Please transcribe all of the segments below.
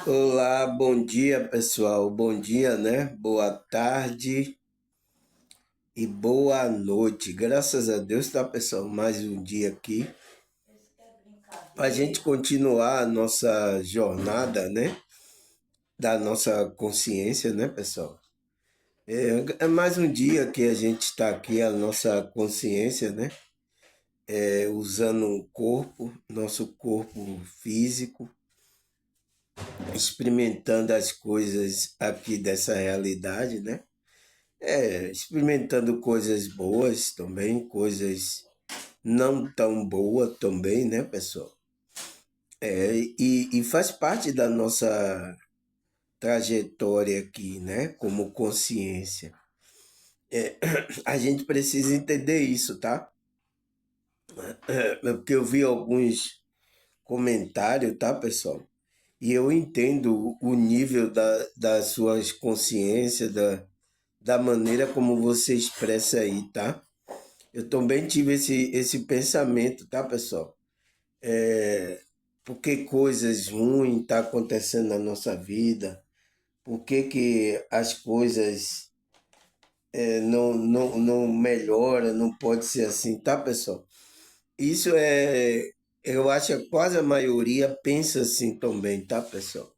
Olá, bom dia pessoal, bom dia, né? Boa tarde e boa noite. Graças a Deus, tá pessoal? Mais um dia aqui para a gente continuar a nossa jornada, né? Da nossa consciência, né, pessoal? É mais um dia que a gente está aqui, a nossa consciência, né? Usando o corpo, nosso corpo físico, experimentando as coisas aqui dessa realidade, né? Experimentando coisas boas também, coisas não tão boas também, né, pessoal? E faz parte da nossa trajetória aqui, né, como consciência. A gente precisa entender isso, tá? Porque eu vi alguns comentários, tá, pessoal? E eu entendo o nível das suas consciências, da maneira como você expressa aí, tá? Eu também tive esse pensamento, tá, pessoal? Por que coisas ruins estão acontecendo na nossa vida? Por que as coisas não melhoram? Não pode ser assim, tá, pessoal? Isso eu acho que quase a maioria pensa assim também, tá, pessoal?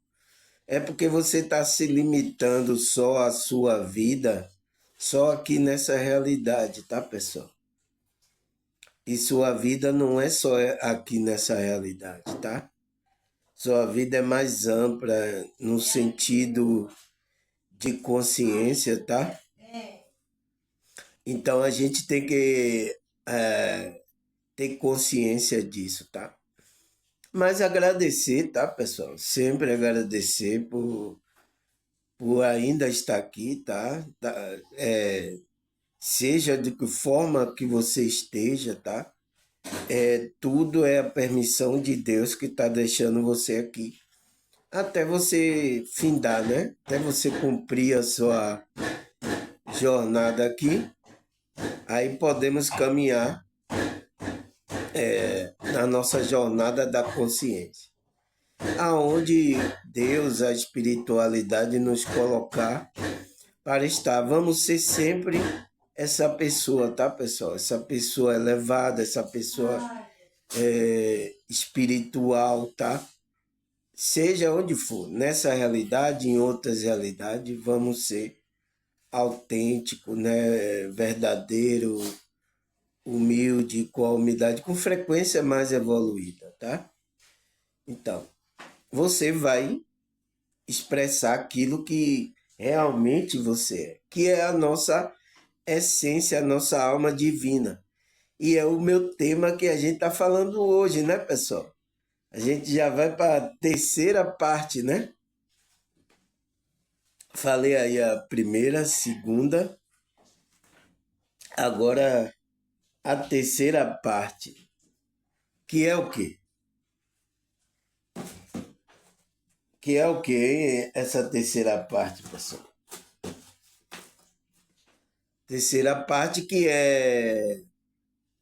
É porque você está se limitando só à sua vida, só aqui nessa realidade, tá, pessoal? E sua vida não é só aqui nessa realidade, tá? Sua vida é mais ampla no sentido de consciência, tá? Então a gente tem que ter consciência disso, tá? Mas agradecer, tá, pessoal? Sempre agradecer por ainda estar aqui, tá? Seja de que forma que você esteja, tá? Tudo é a permissão de Deus que está deixando você aqui. Até você findar, né? Até você cumprir a sua jornada aqui, aí podemos caminhar na nossa jornada da consciência. Aonde Deus, a espiritualidade nos colocar para estar. Vamos ser sempre essa pessoa, tá, pessoal? Essa pessoa elevada, essa pessoa espiritual, tá? Seja onde for, nessa realidade, em outras realidades, vamos ser autêntico, né? Verdadeiro, humilde, com a humildade, com frequência mais evoluída, tá? Então, você vai expressar aquilo que realmente você é, que é a nossa essência, a nossa alma divina. E é o meu tema que a gente está falando hoje, né, pessoal? A gente já vai para a terceira parte, né? Falei aí a primeira, a segunda, agora a terceira parte, que é o quê? Que é o quê, essa terceira parte, pessoal? Terceira parte que é,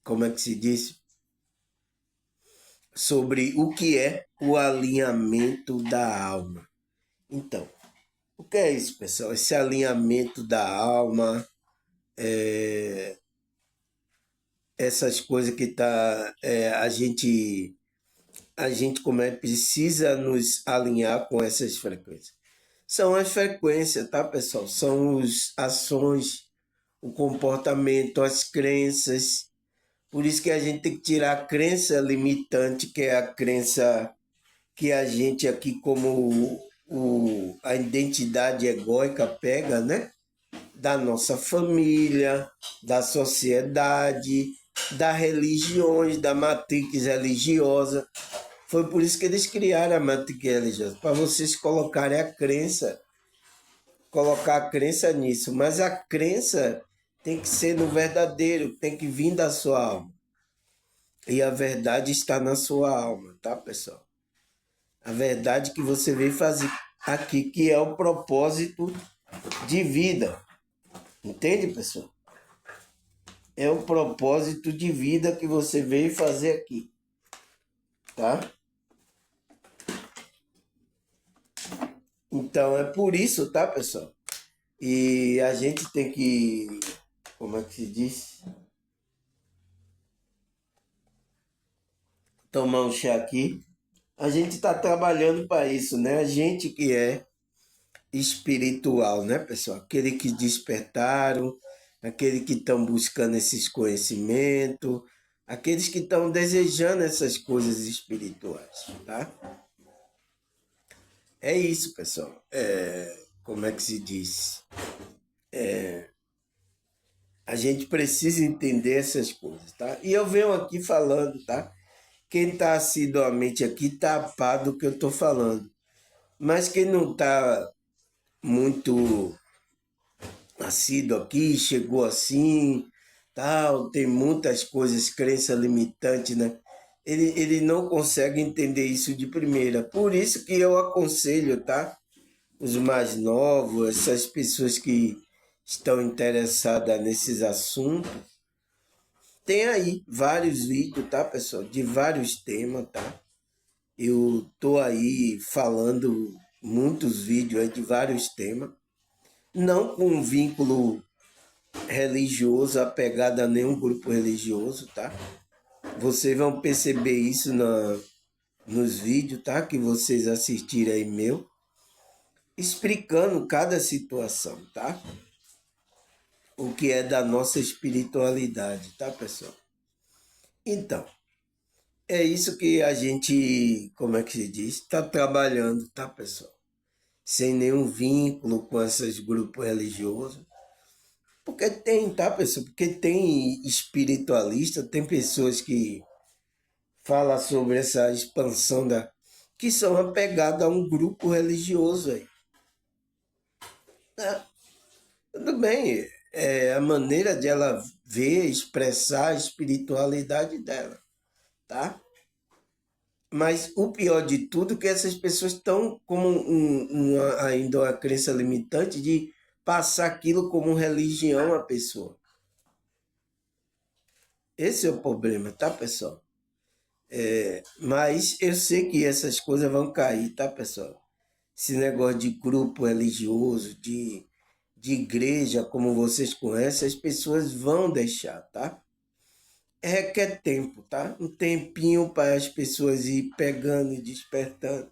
como é que se diz? Sobre o que é o alinhamento da alma. Então, o que é isso, pessoal? Esse alinhamento da alma, essas coisas que a gente como é precisa nos alinhar com essas frequências. São as frequências, tá, pessoal? São as ações, o comportamento, as crenças. Por isso que a gente tem que tirar a crença limitante, que é a crença que a gente aqui, como a identidade egóica pega, né? Da nossa família, da sociedade, das religiões, da matrix religiosa. Foi por isso que eles criaram a matrix religiosa, para vocês colocarem a crença, colocar a crença nisso. Mas a crença tem que ser no verdadeiro, tem que vir da sua alma. E a verdade está na sua alma, tá, pessoal? A verdade que você veio fazer aqui, que é o propósito de vida. Entende, pessoal? É o propósito de vida que você veio fazer aqui, tá? Então é por isso, tá, pessoal? E a gente tem que, como é que se diz? Tomar um chá aqui. A gente está trabalhando para isso, né? A gente que é espiritual, né, pessoal? Aquele que despertaram, aquele que estão buscando esses conhecimentos, aqueles que estão desejando essas coisas espirituais, tá? É isso, pessoal. Como é que se diz? A gente precisa entender essas coisas, tá? E eu venho aqui falando, tá? Quem está assiduamente aqui está a par do que eu estou falando. Mas quem não está muito assíduo aqui, chegou assim, tal, tem muitas coisas, crença limitante, né? Ele não consegue entender isso de primeira. Por isso que eu aconselho, tá? Os mais novos, essas pessoas que estão interessadas nesses assuntos, tem aí vários vídeos, tá, pessoal? De vários temas, tá? Eu tô aí falando muitos vídeos aí de vários temas, não com um vínculo religioso apegado a nenhum grupo religioso, tá? Vocês vão perceber isso nos vídeos, tá? Que vocês assistirem aí meu, explicando cada situação, tá? O que é da nossa espiritualidade, tá, pessoal? Então, é isso que a gente, como é que se diz, está trabalhando, tá, pessoal? Sem nenhum vínculo com esses grupos religiosos. Porque tem, tá, pessoal? Porque tem espiritualista, tem pessoas que falam sobre essa expansão da. Que são apegadas a um grupo religioso aí. Ah, tudo bem, é a maneira de ela ver, expressar a espiritualidade dela, tá? Mas o pior de tudo é que essas pessoas estão como ainda uma crença limitante de passar aquilo como religião à pessoa. Esse é o problema, tá, pessoal? Mas eu sei que essas coisas vão cair, tá, pessoal? Esse negócio de grupo religioso, de igreja, como vocês conhecem, as pessoas vão deixar, tá? Requer tempo, tá? Um tempinho para as pessoas ir pegando e despertando.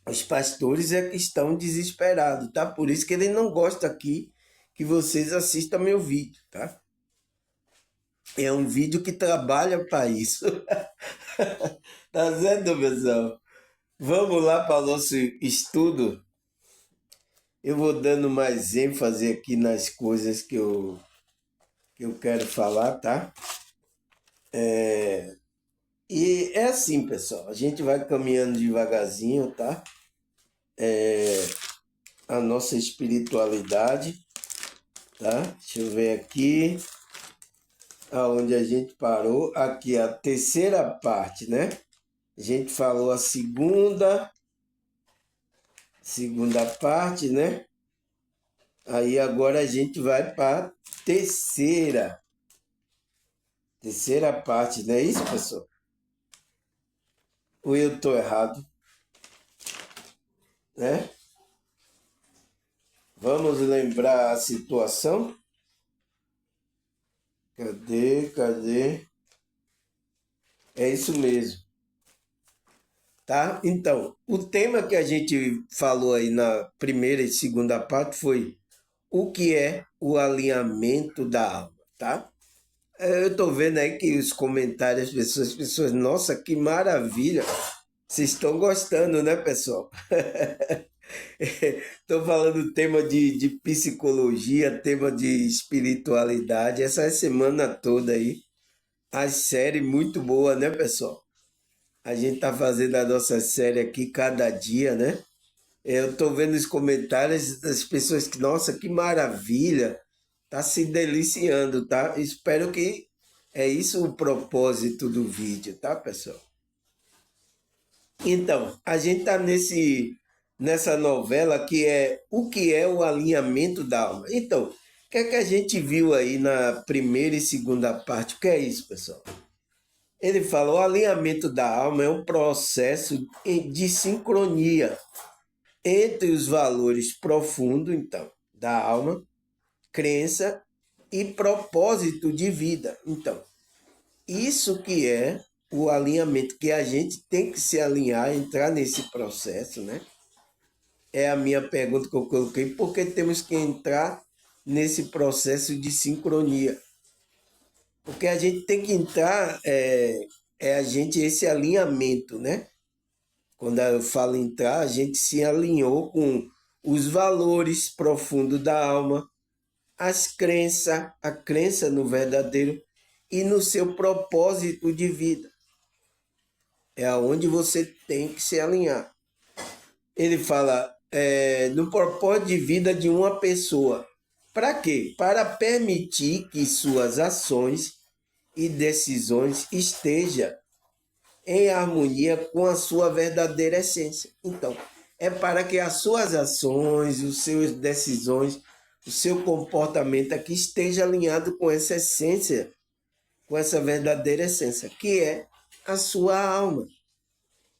Os pastores é que estão desesperados, tá? Por isso que ele não gosta aqui que vocês assistam meu vídeo, tá? É um vídeo que trabalha para isso. Tá vendo, pessoal? Vamos lá para o nosso estudo. Eu vou dando mais ênfase aqui nas coisas que eu quero falar, tá? E é assim, pessoal. A gente vai caminhando devagarzinho, tá? A nossa espiritualidade, tá? Deixa eu ver aqui aonde a gente parou. Aqui a terceira parte, né? A gente falou a segunda parte, né? Aí agora a gente vai para terceira, terceira parte, não é isso, pessoal? Ou eu estou errado, né? Vamos lembrar a situação? Cadê, cadê? É isso mesmo, tá? Então, o tema que a gente falou aí na primeira e segunda parte foi o que é o alinhamento da alma, tá? Eu tô vendo aí que os comentários, as pessoas, nossa, que maravilha! Vocês estão gostando, né, pessoal? Estou falando tema de psicologia, tema de espiritualidade, essa semana toda aí. A série muito boa, né, pessoal? A gente tá fazendo a nossa série aqui cada dia, né? Eu tô vendo os comentários das pessoas que, nossa, que maravilha! Tá se deliciando, tá? Espero que é isso o propósito do vídeo, tá, pessoal? Então, a gente tá nessa novela que é o que é o alinhamento da alma. Então, o que é que a gente viu aí na primeira e segunda parte? O que é isso, pessoal? Ele fala, o alinhamento da alma é um processo de sincronia entre os valores profundos, então, da alma, crença e propósito de vida. Então, isso que é o alinhamento, que a gente tem que se alinhar, entrar nesse processo, né? É a minha pergunta que eu coloquei, por que temos que entrar nesse processo de sincronia? Porque a gente tem que entrar, a gente, esse alinhamento, né? Quando eu falo entrar, a gente se alinhou com os valores profundos da alma, as crenças, a crença no verdadeiro e no seu propósito de vida. É aonde você tem que se alinhar. Ele fala no propósito de vida de uma pessoa. Para quê? Para permitir que suas ações e decisões estejam em harmonia com a sua verdadeira essência. Então, é para que as suas ações, as suas decisões, o seu comportamento aqui esteja alinhado com essa essência, com essa verdadeira essência, que é a sua alma.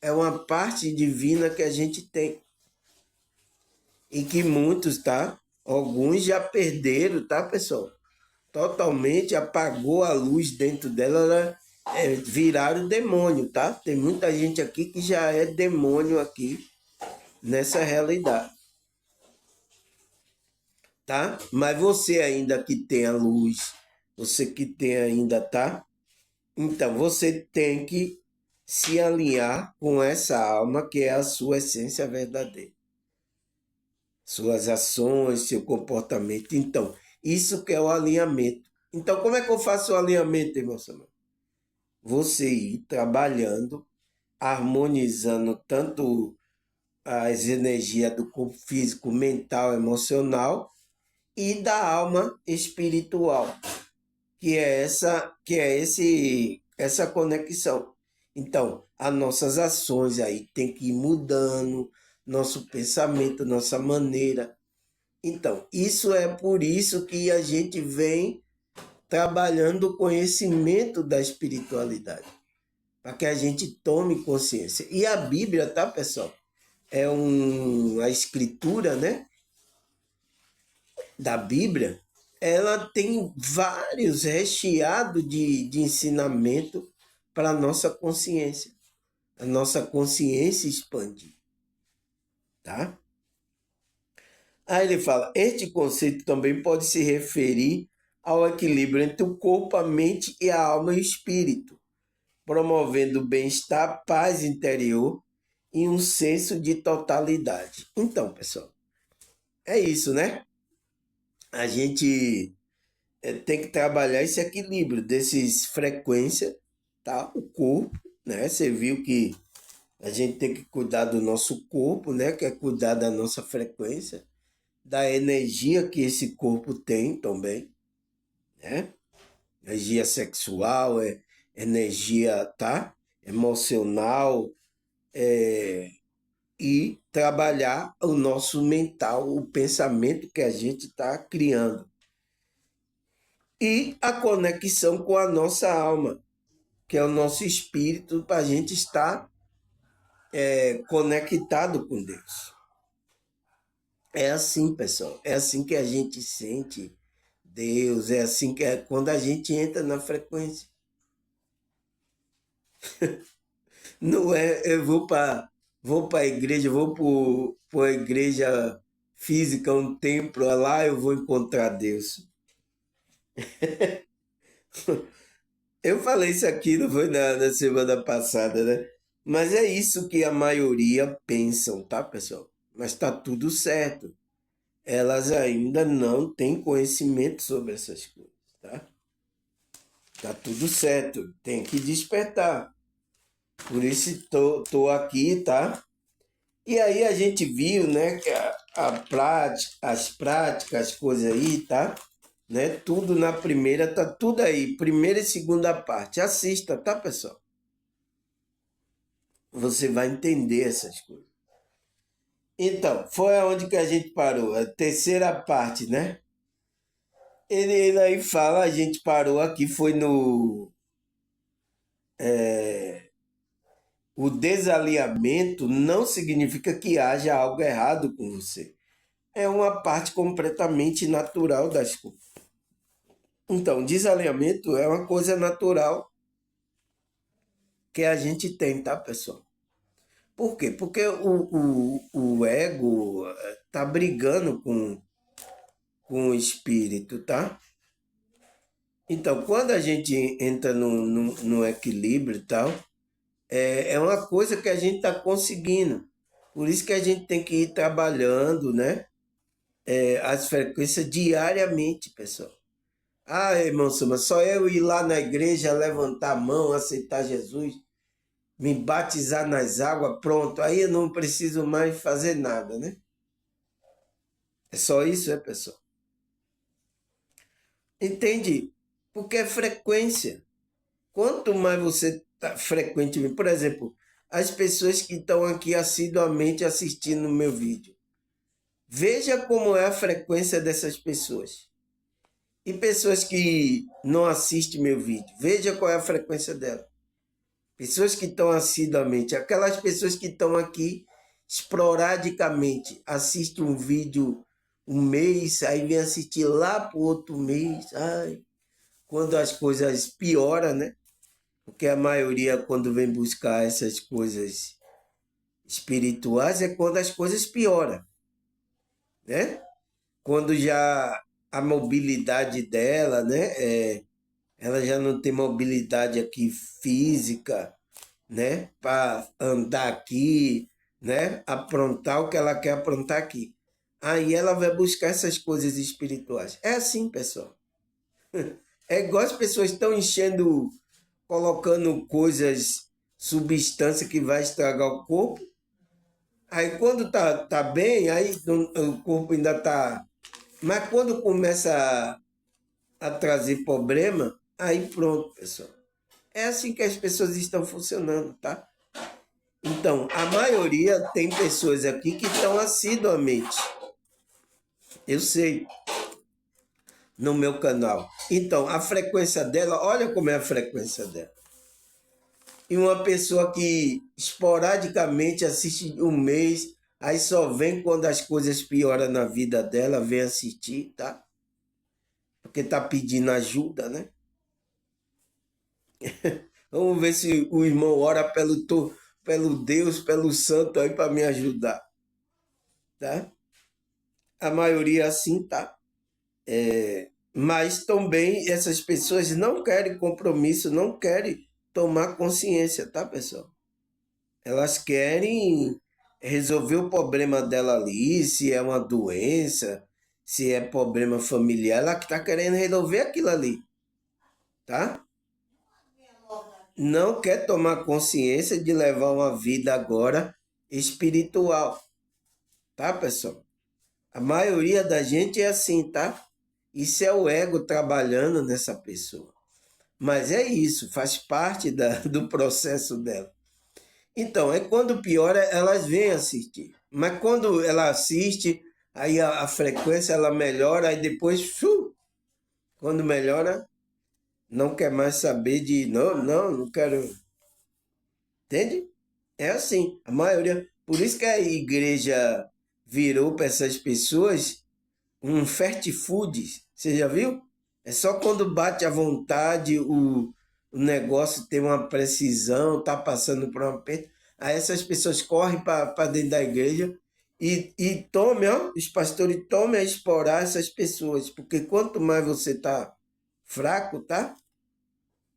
É uma parte divina que a gente tem. E que muitos, tá? Alguns já perderam, tá, pessoal? Totalmente apagou a luz dentro dela, viraram demônio, tá? Tem muita gente aqui que já é demônio aqui nessa realidade, tá? Mas você ainda que tem a luz, você que tem ainda, tá? Então você tem que se alinhar com essa alma que é a sua essência verdadeira. Suas ações, seu comportamento. Então, isso que é o alinhamento. Então, como é que eu faço o alinhamento, irmão Samuel? Você ir trabalhando, harmonizando tanto as energias do corpo físico, mental, emocional e da alma espiritual, essa conexão. Então, as nossas ações aí tem que ir mudando, nosso pensamento, nossa maneira. Então, isso é por isso que a gente vem trabalhando o conhecimento da espiritualidade, para que a gente tome consciência. E a Bíblia, tá, pessoal? A escritura, né, da Bíblia, ela tem vários recheados de ensinamento para a nossa consciência. A nossa consciência expandir, tá? Aí ele fala, este conceito também pode se referir ao equilíbrio entre o corpo, a mente e a alma e o espírito, promovendo bem-estar, paz interior e um senso de totalidade. Então, pessoal, é isso, né? A gente tem que trabalhar esse equilíbrio desses frequências, tá? O corpo, né? Você viu que a gente tem que cuidar do nosso corpo, né? Que é cuidar da nossa frequência, da energia que esse corpo tem também, né? Energia sexual, energia, tá? Emocional, e trabalhar o nosso mental, o pensamento que a gente está criando. E a conexão com a nossa alma, que é o nosso espírito, para a gente estar conectado com Deus. É assim, pessoal. É assim que a gente sente Deus. É assim que é quando a gente entra na frequência. Não é, eu vou para a igreja, vou para a igreja física, um templo, lá eu vou encontrar Deus. Eu falei isso aqui, não foi na semana passada, né? Mas é isso que a maioria pensam, tá, pessoal? Mas tá tudo certo. Elas ainda não têm conhecimento sobre essas coisas, tá? Tá tudo certo. Tem que despertar. Por isso tô aqui, tá? E aí a gente viu, né, que a prática, as práticas, as coisas aí, tá? Né? Tudo na primeira, tá tudo aí. Primeira e segunda parte. Assista, tá, pessoal? Você vai entender essas coisas. Então, foi aonde que a gente parou, a terceira parte, né? Ele aí fala, a gente parou aqui, foi no o desalinhamento não significa que haja algo errado com você. É uma parte completamente natural das coisas. Então, desalinhamento é uma coisa natural que a gente tem, tá, pessoal? Por quê? Porque o ego tá brigando com o espírito, tá? Então, quando a gente entra no equilíbrio e tal, é uma coisa que a gente está conseguindo. Por isso que a gente tem que ir trabalhando, né? As frequências diariamente, pessoal. Ah, irmão Suma, só eu ir lá na igreja, levantar a mão, aceitar Jesus, me batizar nas águas, pronto. Aí eu não preciso mais fazer nada, né? É só isso, pessoal? Entende? Porque é frequência. Quanto mais você está frequentemente, por exemplo, as pessoas que estão aqui assiduamente assistindo o meu vídeo, veja como é a frequência dessas pessoas. E pessoas que não assistem meu vídeo, veja qual é a frequência dela. Pessoas que estão assiduamente, aquelas pessoas que estão aqui esporadicamente, assistem um vídeo um mês, aí vem assistir lá para o outro mês, ai, quando as coisas pioram, né? Porque a maioria, quando vem buscar essas coisas espirituais, é quando as coisas pioram, né? Quando já a mobilidade dela, né? Ela já não tem mobilidade aqui física, né? Para andar aqui, né? Aprontar o que ela quer aprontar aqui. Aí ela vai buscar essas coisas espirituais. É assim, pessoal. É igual as pessoas estão enchendo, colocando coisas, substância que vai estragar o corpo. Aí quando tá bem, aí o corpo ainda tá. Mas quando começa a trazer problema, aí pronto, pessoal. É assim que as pessoas estão funcionando, tá? Então, a maioria tem pessoas aqui que estão assiduamente. Eu sei, no meu canal. Então, a frequência dela, olha como é a frequência dela. E uma pessoa que esporadicamente assiste um mês, aí só vem quando as coisas pioram na vida dela, vem assistir, tá? Porque tá pedindo ajuda, né? Vamos ver se o irmão ora pelo Deus, pelo santo aí para me ajudar, tá? A maioria é assim, tá? Mas também essas pessoas não querem compromisso, não querem tomar consciência, tá, pessoal? Elas querem resolver o problema dela ali, se é uma doença, se é problema familiar, ela que está querendo resolver aquilo ali, tá? Não quer tomar consciência de levar uma vida agora espiritual, tá, pessoal? A maioria da gente é assim, tá? Isso é o ego trabalhando nessa pessoa. Mas é isso, faz parte do processo dela. Então, é quando piora, elas vêm assistir. Mas quando ela assiste, aí a frequência ela melhora, aí depois, quando melhora, não quer mais saber de, não quero. Entende? É assim, a maioria. Por isso que a igreja virou para essas pessoas um fast food. Você já viu? É só quando bate à vontade, o negócio tem uma precisão, tá passando por um aperto. Aí essas pessoas correm para dentro da igreja e tome, ó, os pastores tomem a explorar essas pessoas, porque quanto mais você tá fraco, tá?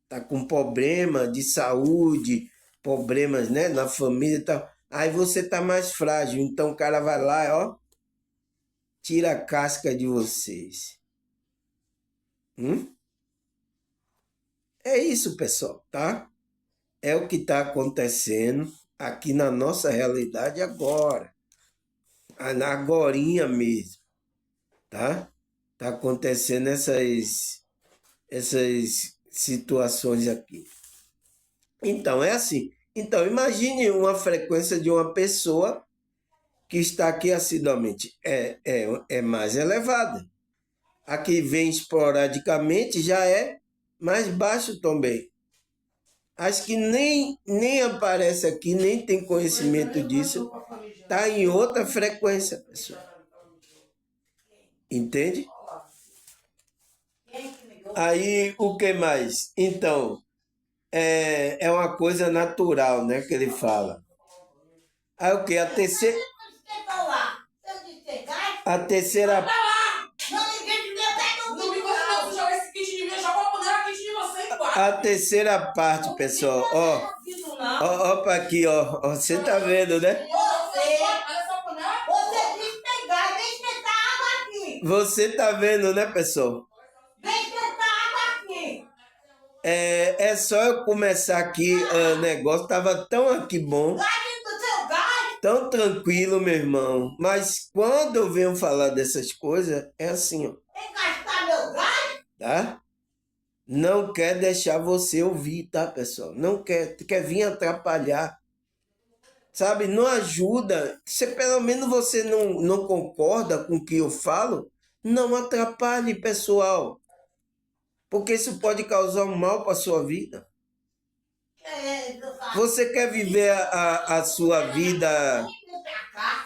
Tá com problema de saúde, problemas, né, na família e tal. Aí você tá mais frágil, então o cara vai lá, ó, tira a casca de vocês. Hum? É isso, pessoal, tá? É o que está acontecendo aqui na nossa realidade agora, na agorinha mesmo, tá? Tá acontecendo essas situações aqui. Então, é assim. Então, imagine uma frequência de uma pessoa que está aqui assiduamente. É mais elevada. A que vem esporadicamente já é mais baixo também. Acho que nem aparece aqui, nem tem conhecimento disso. Está em outra frequência, pessoal. Entende? Aí, o que mais? Então, é uma coisa natural, né, que ele fala. Aí o que? A terceira... A terceira parte, pessoal, ó para aqui, ó, você tá vendo, né? Você tá vendo, né, pessoal? É só eu começar aqui, o negócio tava tão aqui bom, tão tranquilo, meu irmão. Mas quando eu venho falar dessas coisas, é assim, ó. Tá? Não quer deixar você ouvir, tá, pessoal? Não quer vir atrapalhar. Sabe? Não ajuda. Se pelo menos você não concorda com o que eu falo, não atrapalhe, pessoal. Porque isso pode causar um mal para a sua vida. Você quer viver a sua vida,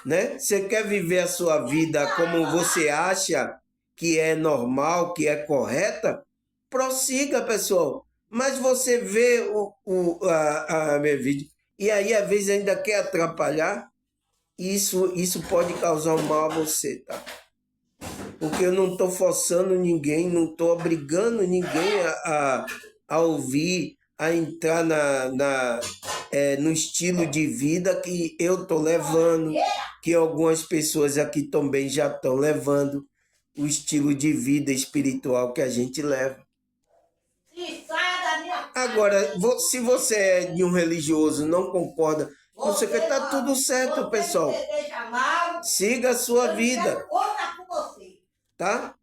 né? Você quer viver a sua vida como você acha que é normal, que é correta? Prossiga, pessoal. Mas você vê meu vídeo e aí às vezes ainda quer atrapalhar, isso pode causar um mal a você, tá? Porque eu não estou forçando ninguém, não estou obrigando ninguém a ouvir, a entrar no estilo de vida que eu estou levando, que algumas pessoas aqui também já estão levando, o estilo de vida espiritual que a gente leva. Agora, se você é de um religioso, não concorda, você quer, tá tudo certo, pessoal. Siga a sua vida. Tá?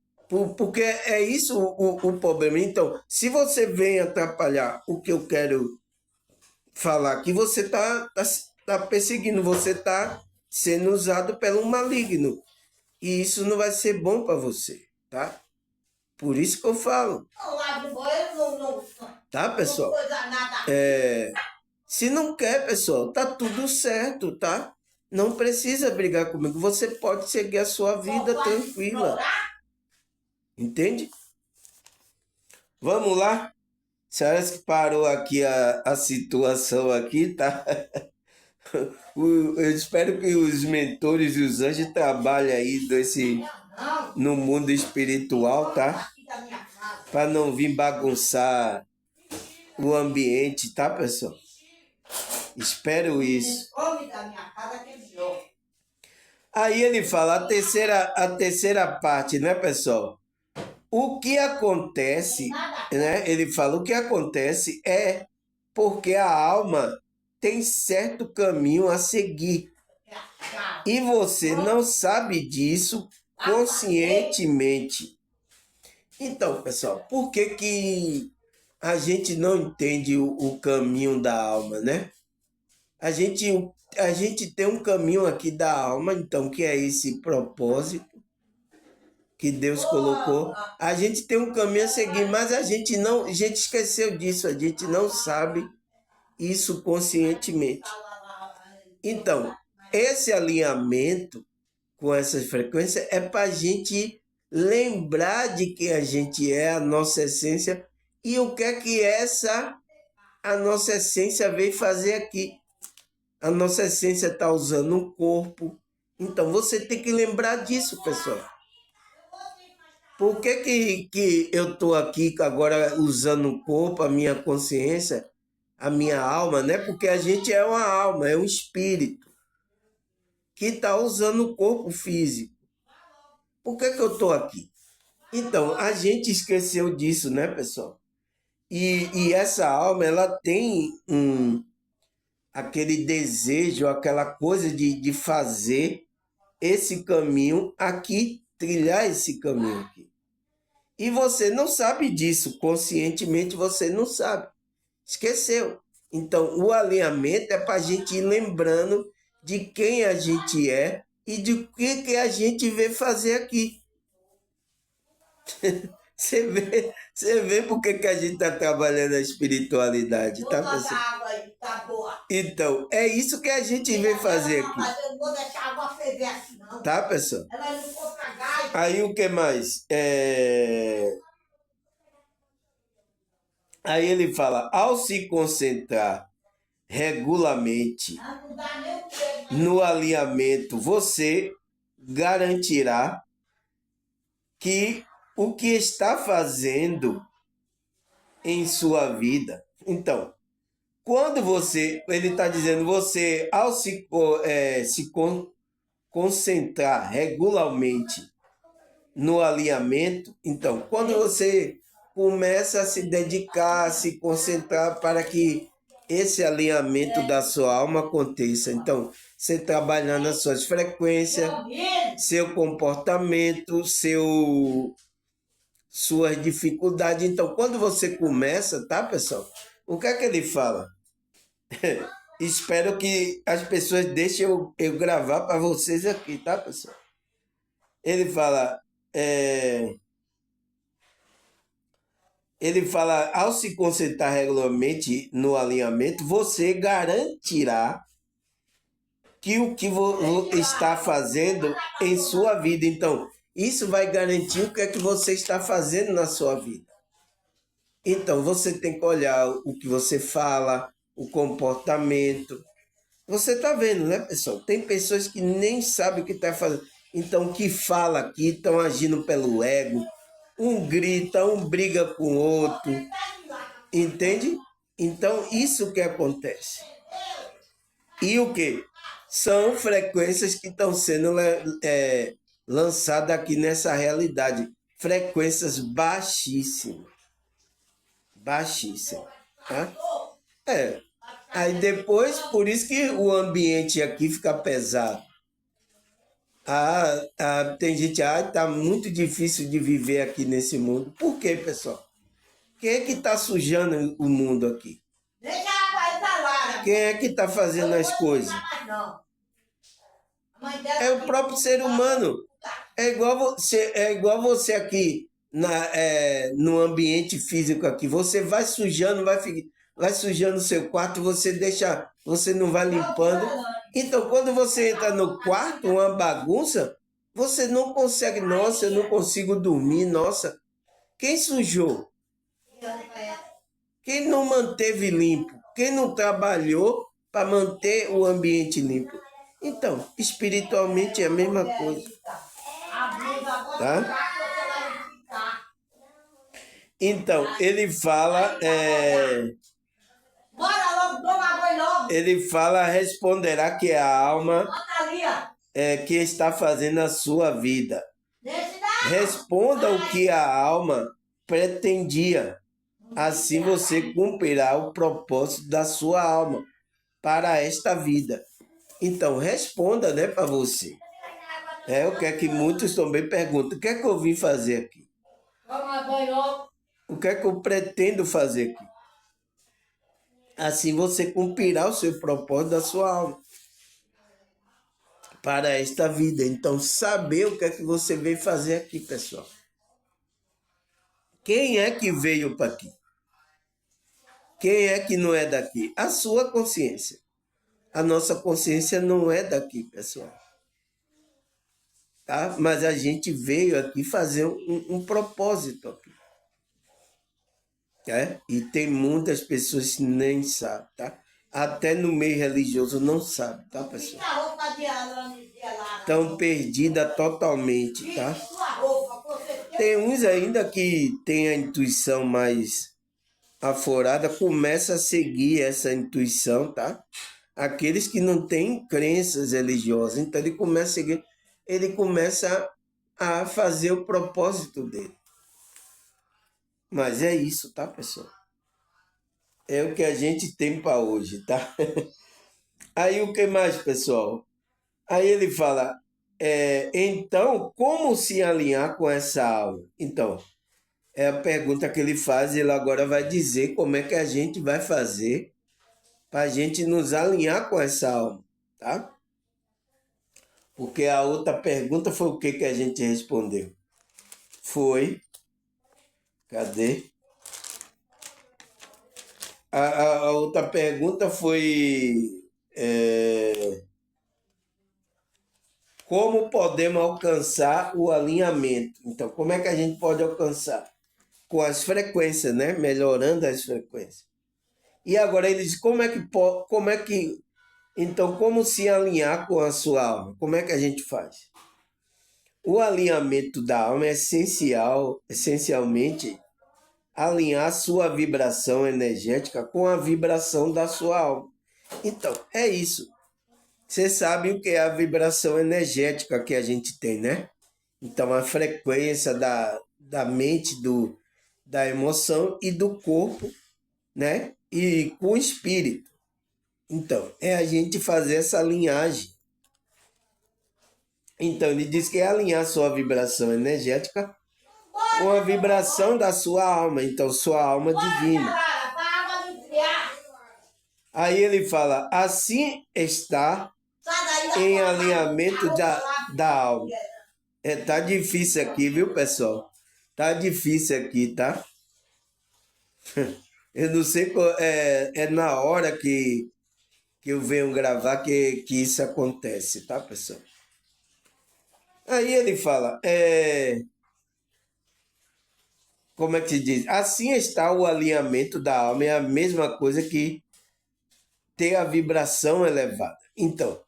Porque é isso o problema. Então, se você vem atrapalhar o que eu quero falar, que você tá perseguindo, você tá sendo usado pelo maligno. E isso não vai ser bom para você, tá? Por isso que eu falo. Tá, pessoal? Se não quer, pessoal, tá tudo certo, tá? Não precisa brigar comigo. Você pode seguir a sua vida tranquila. Entende? Vamos lá? Parece que parou aqui a situação aqui, tá? Eu espero que os mentores e os anjos trabalhem aí no mundo espiritual, tá? Para não vir bagunçar o ambiente, tá, pessoal? Espero isso. Aí ele fala a terceira parte, né, pessoal? O que acontece, né? Ele fala, o que acontece é porque a alma tem certo caminho a seguir. E você não sabe disso conscientemente. Então, pessoal, por que a gente não entende o caminho da alma, né? A gente tem um caminho aqui da alma, então, que é esse propósito que Deus colocou. A gente tem um caminho a seguir, mas a gente esqueceu disso, a gente não sabe isso conscientemente. Então, esse alinhamento com essas frequências é para a gente lembrar de que a gente é a nossa essência e o que é que a nossa essência veio fazer aqui. A nossa essência está usando um corpo. Então, você tem que lembrar disso, pessoal. Por que eu estou aqui agora usando o corpo, a minha consciência, a minha alma, né? Porque a gente é uma alma, é um espírito que está usando o corpo físico. Por que eu estou aqui? Então, a gente esqueceu disso, né, pessoal? E essa alma, ela tem aquele desejo, aquela coisa de fazer esse caminho aqui, trilhar esse caminho aqui. E você não sabe disso, conscientemente você não sabe. Esqueceu. Então, o alinhamento é para a gente ir lembrando de quem a gente é e de que a gente veio fazer aqui. Você vê, Você vê por que a gente está trabalhando a espiritualidade, tá, Bota pessoal? água aí, tá boa. Então, é isso que a gente vem fazer aqui. Eu não vou deixar a água ferver assim, não. Tá, pessoal? Ela não compra gás. Aí o que mais? Aí ele fala, ao se concentrar regularmente Não dá nem o tempo. no alinhamento, você garantirá que o que está fazendo em sua vida. Então, quando você, ele está dizendo, você ao concentrar regularmente no alinhamento, então, quando você começa a se dedicar, a se concentrar para que esse alinhamento da sua alma aconteça, então, você trabalhando as suas frequências, seu comportamento, suas dificuldades. Então, quando você começa, tá, pessoal? O que é que ele fala? Espero que as pessoas deixem eu gravar para vocês aqui, tá, pessoal? Ele fala, ao se concentrar regularmente no alinhamento, você garantirá que o que está fazendo em sua vida. Então, isso vai garantir o que é que você está fazendo na sua vida. Então, você tem que olhar o que você fala, o comportamento. Você está vendo, né, pessoal? Tem pessoas que nem sabem o que está fazendo. Então, o que fala aqui, estão agindo pelo ego. Um grita, um briga com o outro. Entende? Então, isso que acontece. E o que? São frequências que estão sendo lançadas aqui nessa realidade. Frequências baixíssimas. Baixíssimas. Tá? Aí depois, por isso que o ambiente aqui fica pesado. Tem gente, tá muito difícil de viver aqui nesse mundo. Por quê, pessoal? Quem é que está sujando o mundo aqui? Deixa a água aí da Lara. Quem é que está fazendo as coisas? É o próprio ser humano. É igual você aqui no ambiente físico aqui. Você vai sujando, vai sujando o seu quarto, você não vai limpando. Então, quando você entra no quarto, uma bagunça, você não consegue, nossa, eu não consigo dormir, nossa. Quem sujou? Quem não manteve limpo? Quem não trabalhou para manter o ambiente limpo? Então, espiritualmente é a mesma coisa. Tá? Então, ele fala. Ele fala, responderá que é a alma que está fazendo a sua vida. Responda o que a alma pretendia. Assim você cumprirá o propósito da sua alma para esta vida. Então, responda, né, para você. O que é que muitos também perguntam. O que é que eu vim fazer aqui? O que é que eu pretendo fazer aqui? Assim você cumprirá o seu propósito da sua alma para esta vida. Então, saber o que é que você veio fazer aqui, pessoal. Quem é que veio para aqui? Quem é que não é daqui? A sua consciência. A nossa consciência não é daqui, pessoal. Tá? Mas a gente veio aqui fazer um propósito aqui. E tem muitas pessoas que nem sabem, tá? Até no meio religioso não sabe, tá, pessoal? Estão perdidas totalmente, tá? Tem uns ainda que tem a intuição mais aforada, começa a seguir essa intuição, tá? Aqueles que não têm crenças religiosas, então ele começa a seguir, ele começa a fazer o propósito dele. Mas é isso, tá, pessoal? É o que a gente tem para hoje, tá? Aí o que mais, pessoal? Aí ele fala, então, como se alinhar com essa alma? Então, é a pergunta que ele faz e ele agora vai dizer como é que a gente vai fazer para a gente nos alinhar com essa alma, tá? Porque a outra pergunta foi o que a gente respondeu? Foi Cadê? A outra pergunta foi como podemos alcançar o alinhamento? Então, como é que a gente pode alcançar? Com as frequências, né? Melhorando as frequências. E agora ele diz, então, como se alinhar com a sua alma? Como é que a gente faz? O alinhamento da alma é essencialmente, alinhar a sua vibração energética com a vibração da sua alma. Então, é isso. Você sabe o que é a vibração energética que a gente tem, né? Então, a frequência da mente, da emoção e do corpo, né? E com o espírito. Então, é a gente fazer essa linhagem. Então, ele diz que é alinhar sua vibração energética com a vibração da sua alma. Então, sua alma divina. Aí ele fala, assim está em alinhamento da alma. Tá difícil aqui, viu, pessoal? Tá difícil aqui, tá? Eu não sei qual, é na hora que eu venho gravar que isso acontece, tá, pessoal? Aí ele fala, como é que se diz? Assim está o alinhamento da alma, é a mesma coisa que ter a vibração elevada. Então,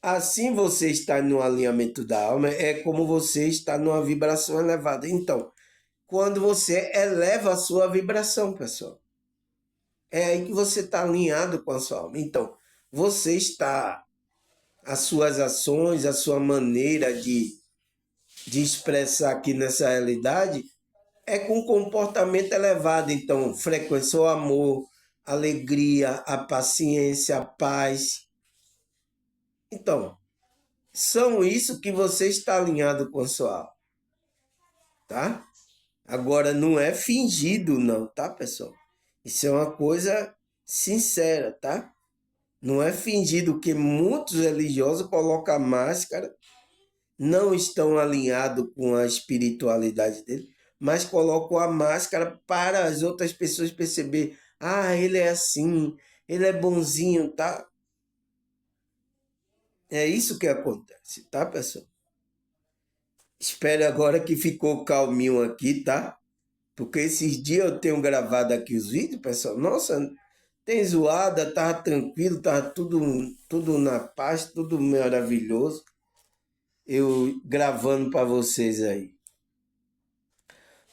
assim você está no alinhamento da alma, é como você está numa vibração elevada. Então, quando você eleva a sua vibração, pessoal, é aí que você está alinhado com a sua alma. Então, você está, as suas ações, a sua maneira de expressar aqui nessa realidade é com comportamento elevado. Então, frequência, o amor, a alegria, a paciência, a paz. Então, são isso que você está alinhado com a sua alma, tá? Agora, não é fingido não, tá, pessoal? Isso é uma coisa sincera, tá? Não é fingido, que muitos religiosos colocam máscara, não estão alinhados com a espiritualidade dele, mas colocam a máscara para as outras pessoas perceber, ele é assim, ele é bonzinho, tá? É isso que acontece, tá, pessoal? Espero agora que ficou calminho aqui, tá? Porque esses dias eu tenho gravado aqui os vídeos, pessoal. Nossa, tem zoada, tava tranquilo, tava tudo na paz, tudo maravilhoso. Eu gravando para vocês aí.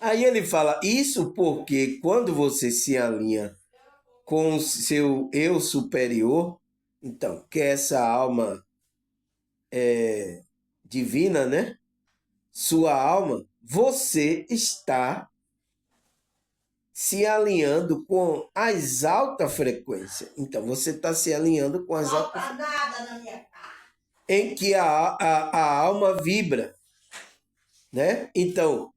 Aí ele fala, isso porque quando você se alinha com o seu eu superior, então, que é essa alma divina, né? Sua alma, você está se alinhando com as altas frequências. Então, você está se alinhando com as altas frequências. Em que a alma vibra, né? Então,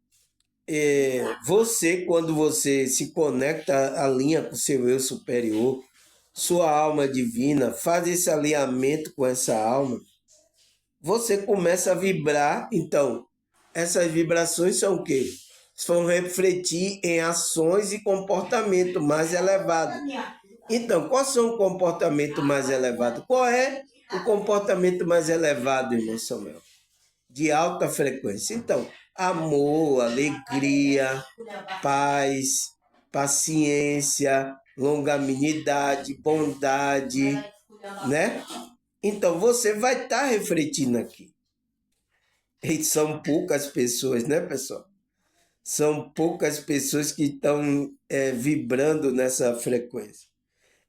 você, quando você se conecta, alinha com o seu eu superior, sua alma divina, faz esse alinhamento com essa alma, você começa a vibrar. Então, essas vibrações são o quê? Vão refletir em ações e comportamento mais elevado. Então, quais são o comportamento mais elevado? Qual é o comportamento mais elevado, irmão Samuel? De alta frequência. Então, amor, alegria, paz, paciência, longanimidade, bondade, né? Então, você vai estar refletindo aqui. E são poucas pessoas, né, pessoal? São poucas pessoas que estão vibrando nessa frequência.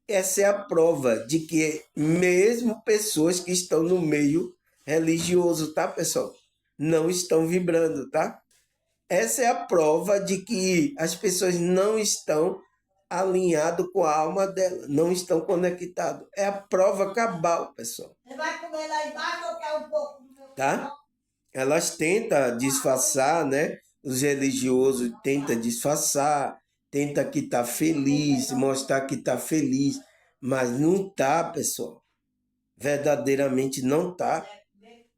Essa é a prova de que mesmo pessoas que estão no meio religioso, tá, pessoal? Não estão vibrando, tá? Essa é a prova de que as pessoas não estão alinhadas com a alma dela, não estão conectadas. É a prova cabal, pessoal. Você vai comer lá embaixo ou quer um pouco do meu tá? Elas tentam disfarçar, né? Os religiosos tentam disfarçar, tentam que tá feliz, mostrar que tá feliz, mas não tá, pessoal. Verdadeiramente não tá.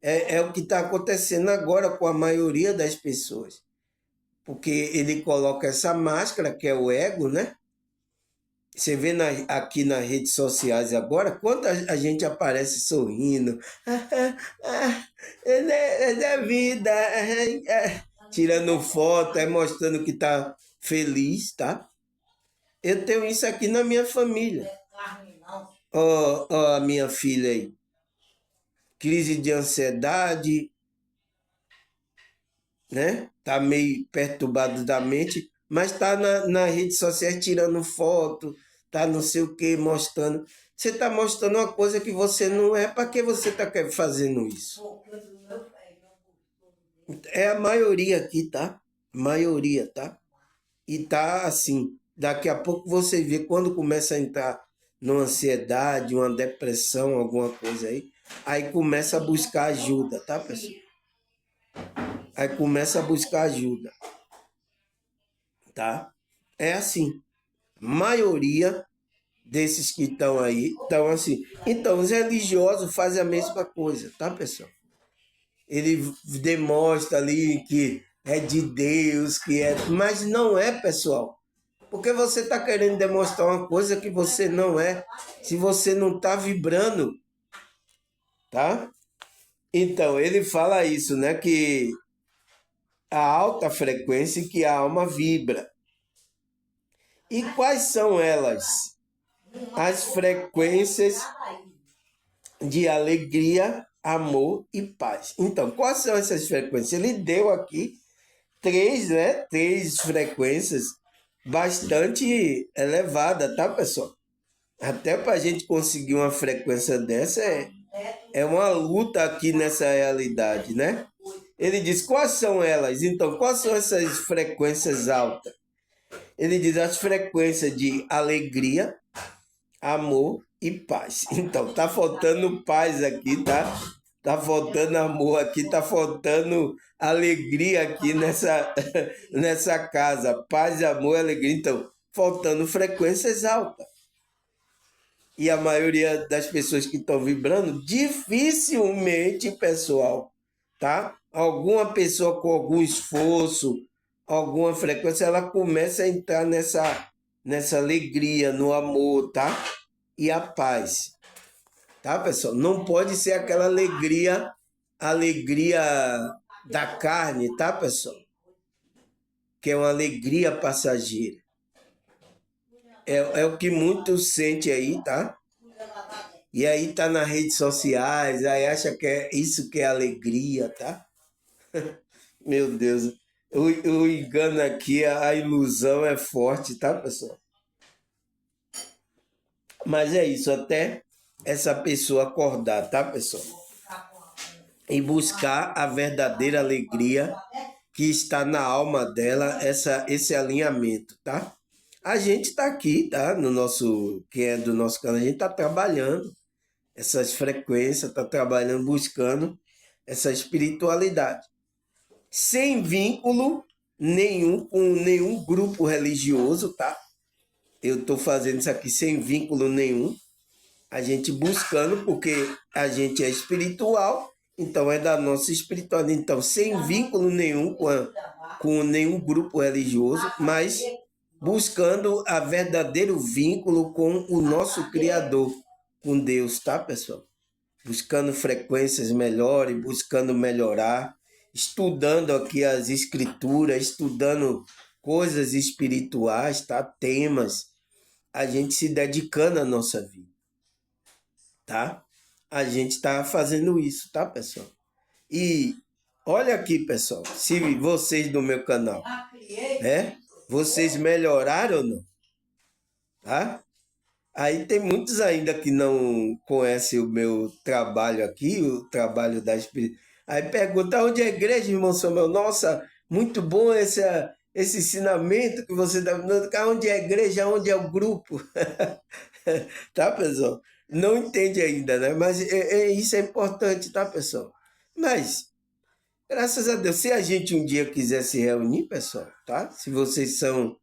É o que está acontecendo agora com a maioria das pessoas. porque ele coloca essa máscara, que é o ego, né? Você vê aqui nas redes sociais agora, quanta a gente aparece sorrindo. É vida. Tirando foto, mostrando que tá feliz, tá? Eu tenho isso aqui na minha família. Ó, a minha filha aí. Crise de ansiedade, né? Tá meio perturbado da mente, mas tá nas redes sociais tirando foto, tá não sei o que, mostrando. Você tá mostrando uma coisa que você não é, para que você tá fazendo isso? É a maioria aqui, tá? Maioria, tá? E tá assim, daqui a pouco você vê quando começa a entrar numa ansiedade, uma depressão, alguma coisa aí começa a buscar ajuda, tá, pessoal? Aí começa a buscar ajuda, tá? É assim. Maioria desses que estão aí estão assim. Então, os religiosos fazem a mesma coisa, tá, pessoal? Ele demonstra ali que é de Deus, que é. Mas não é, pessoal. Porque você está querendo demonstrar uma coisa que você não é, se você não está vibrando, tá? Então, ele fala isso, né? Que a alta frequência que a alma vibra. E quais são elas? As frequências de alegria, amor e paz. Então, quais são essas frequências? Ele deu aqui três, né? Três frequências bastante elevadas, tá, pessoal? Até para a gente conseguir uma frequência dessa é uma luta aqui nessa realidade, né? Ele diz quais são elas. Então, quais são essas frequências altas? Ele diz as frequências de alegria, amor e paz. Então, tá faltando paz aqui, tá? Tá faltando amor aqui, tá faltando alegria aqui nessa casa. Paz, amor e alegria. Então, faltando frequências altas. E a maioria das pessoas que estão vibrando, dificilmente, pessoal, tá? Alguma pessoa com algum esforço, alguma frequência, ela começa a entrar nessa alegria, no amor, tá? E a paz, tá, pessoal? Não pode ser aquela alegria da carne, tá, pessoal? Que é uma alegria passageira. É o que muitos sentem aí, tá? E aí tá nas redes sociais, aí acha que é isso que é alegria, tá? Meu Deus, o engano aqui, a ilusão é forte, tá, pessoal? Mas é isso, até essa pessoa acordar, tá, pessoal? E buscar a verdadeira alegria que está na alma dela, esse alinhamento, tá? A gente tá aqui, tá? No nosso, quem é do nosso canal, a gente tá trabalhando essas frequências, tá trabalhando, buscando essa espiritualidade. Sem vínculo nenhum com nenhum grupo religioso, tá? Eu tô fazendo isso aqui sem vínculo nenhum. A gente buscando, porque a gente é espiritual, então é da nossa espiritualidade. Então, sem vínculo nenhum com nenhum grupo religioso, mas buscando a verdadeiro vínculo com o nosso Criador, com Deus, tá, pessoal? Buscando frequências melhores, buscando melhorar, estudando aqui as escrituras, estudando coisas espirituais, tá? Temas, a gente se dedicando à nossa vida, tá? A gente está fazendo isso, tá, pessoal? E olha aqui, pessoal, se vocês do meu canal, vocês melhoraram ou não, tá? Aí tem muitos ainda que não conhecem o meu trabalho aqui, o trabalho da espírita. Aí pergunta onde é a igreja, irmão Samuel? Nossa, muito bom esse ensinamento que você está dando. Onde é a igreja? Onde é o grupo? Tá, pessoal? Não entende ainda, né? Mas isso é importante, tá, pessoal? Mas, graças a Deus, se a gente um dia quiser se reunir, pessoal, tá? Se vocês são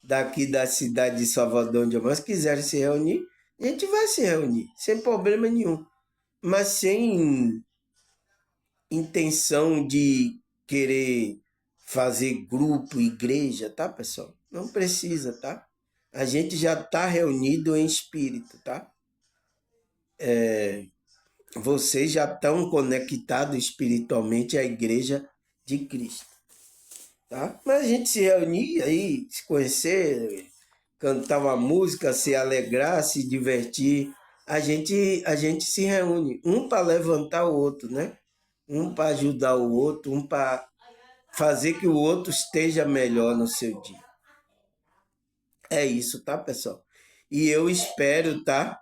daqui da cidade de Salvador, onde eu moro, quiserem se reunir, a gente vai se reunir, sem problema nenhum. Mas sem intenção de querer fazer grupo, igreja, tá, pessoal? Não precisa, tá? A gente já está reunido em espírito, tá? Vocês já estão conectados espiritualmente à igreja de Cristo, tá? Mas a gente se reunir aí, se conhecer, cantar uma música, se alegrar, se divertir, a gente se reúne, um para levantar o outro, né? Um para ajudar o outro, um para fazer que o outro esteja melhor no seu dia. É isso, tá, pessoal? E eu espero, tá?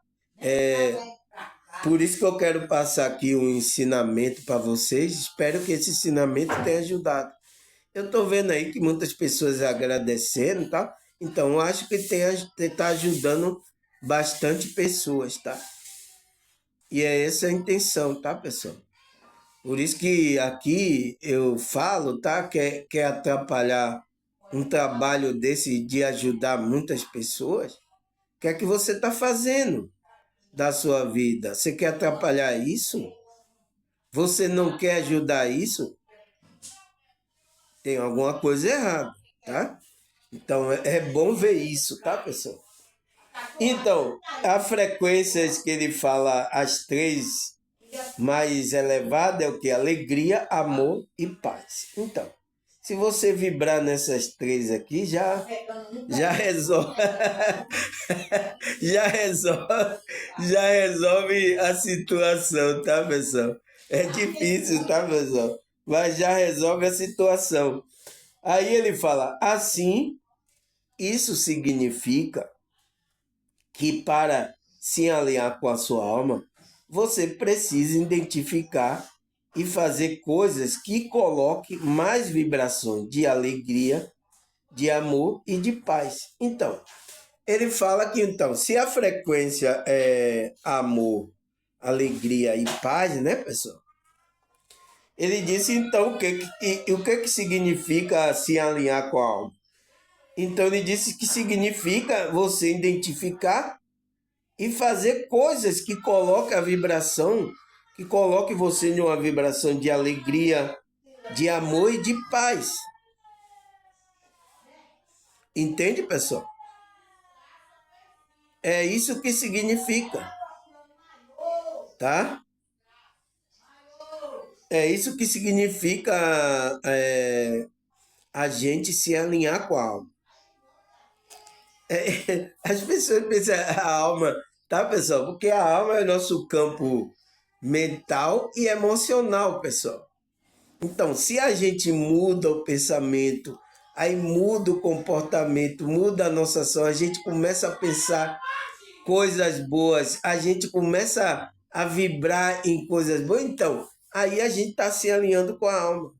Por isso que eu quero passar aqui um ensinamento para vocês. Espero que esse ensinamento tenha ajudado. Eu estou vendo aí que muitas pessoas agradecendo, tá? Então, eu acho que está ajudando bastante pessoas, tá? E é essa a intenção, tá, pessoal? Por isso que aqui eu falo, tá? Quer atrapalhar um trabalho desse de ajudar muitas pessoas? O que é que você está fazendo da sua vida? Você quer atrapalhar isso? Você não quer ajudar isso? Tem alguma coisa errada, tá? Então é bom ver isso, tá, pessoal? Então, a frequência que ele fala, as três mais elevadas é o que? Alegria, amor e paz. Então, se você vibrar nessas três aqui, já resolve, já resolve a situação, tá, pessoal? É difícil, tá, pessoal? Mas já resolve a situação. Aí ele fala, assim, isso significa que para se alinhar com a sua alma, você precisa identificar e fazer coisas que coloquem mais vibrações de alegria, de amor e de paz. Então, ele fala que então, se a frequência é amor, alegria e paz, né, pessoal? Ele disse então o que significa se alinhar com a alma? Então ele disse que significa você identificar e fazer coisas que coloquem a vibração, que coloque você em uma vibração de alegria, de amor e de paz. Entende, pessoal? É isso que significa, tá? É isso que significa a gente se alinhar com a alma. As pessoas pensam a alma, tá, pessoal? Porque a alma é nosso campo mental e emocional, pessoal. Então, se a gente muda o pensamento, aí muda o comportamento, muda a nossa ação, a gente começa a pensar coisas boas, a gente começa a vibrar em coisas boas, então, aí a gente está se alinhando com a alma.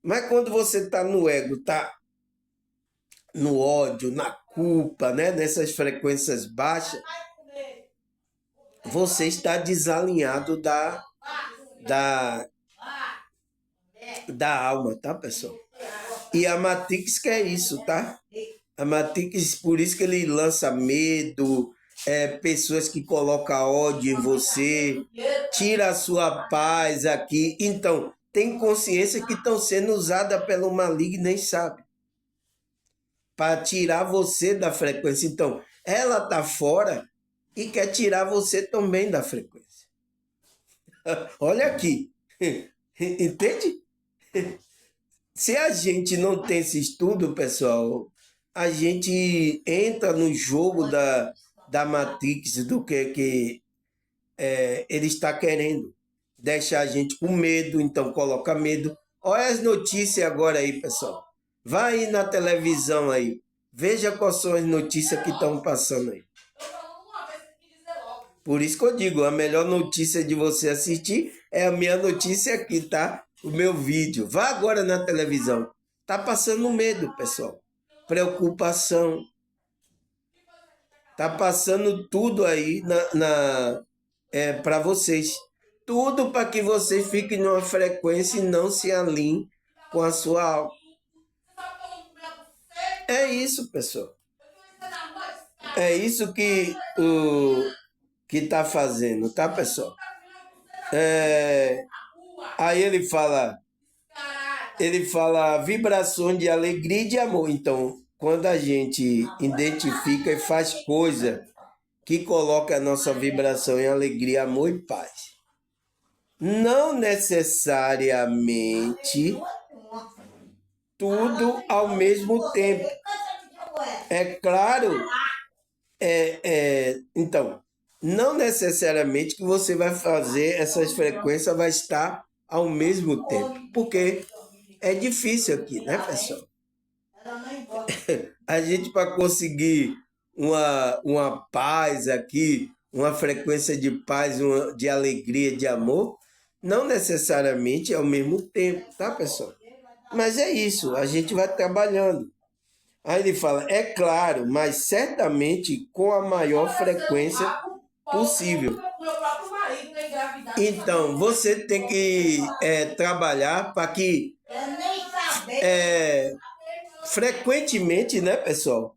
Mas quando você está no ego, está no ódio, na culpa, né? Nessas frequências baixas, você está desalinhado da, da alma, tá, pessoal? E a Matrix quer isso, tá? A Matrix, por isso que ele lança medo, pessoas que colocam ódio em você, tira a sua paz aqui. Então, tem consciência que estão sendo usadas pelo maligno e nem sabe. Para tirar você da frequência. Então, ela está fora e quer tirar você também da frequência. Olha aqui. Entende? Se a gente não tem esse estudo, pessoal, a gente entra no jogo da Matrix, do que ele está querendo. Deixar a gente com medo, então coloca medo. Olha as notícias agora aí, pessoal. Vai aí na televisão aí. Veja quais são as notícias que estão passando aí. Por isso que eu digo, a melhor notícia de você assistir é a minha notícia aqui, tá? O meu vídeo. Vá agora na televisão. Tá passando medo, pessoal. Preocupação. Tá passando tudo aí para vocês. Tudo para que vocês fiquem numa frequência e não se alinhem com a sua alma. É isso, pessoal. É isso que tá fazendo, tá, pessoal? Aí ele fala, ele fala vibrações de alegria e de amor. Então, quando a gente identifica e faz coisa que coloca a nossa vibração em alegria, amor e paz, não necessariamente tudo ao mesmo tempo. É claro, então, não necessariamente que você vai fazer essas frequências vai estar ao mesmo tempo, porque é difícil aqui, né, pessoal? A gente para conseguir uma paz aqui, uma frequência de paz, de alegria, de amor, não necessariamente ao mesmo tempo, tá, pessoal? Mas é isso, a gente vai trabalhando. Aí ele fala, é claro, mas certamente com a maior frequência possível. Então, você tem que trabalhar para que frequentemente, né, pessoal?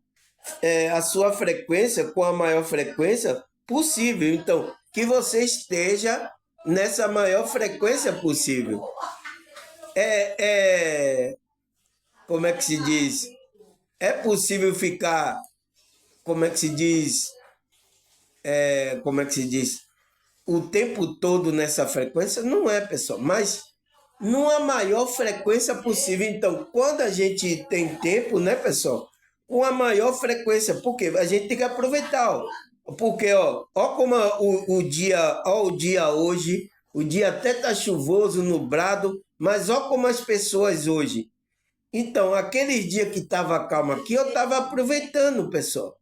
A sua frequência com a maior frequência possível. Então, que você esteja nessa maior frequência possível. Como é que se diz? É possível ficar, como é que se diz? Como é que se diz? O tempo todo nessa frequência? Não é, pessoal, mas numa maior frequência possível. Então, quando a gente tem tempo, né, pessoal? Com a maior frequência, porque a gente tem que aproveitar, ó. Porque, ó como o dia hoje, o dia até tá chuvoso, nublado, mas ó como as pessoas hoje. Então, aqueles dias que estava calmo aqui, eu estava aproveitando, pessoal.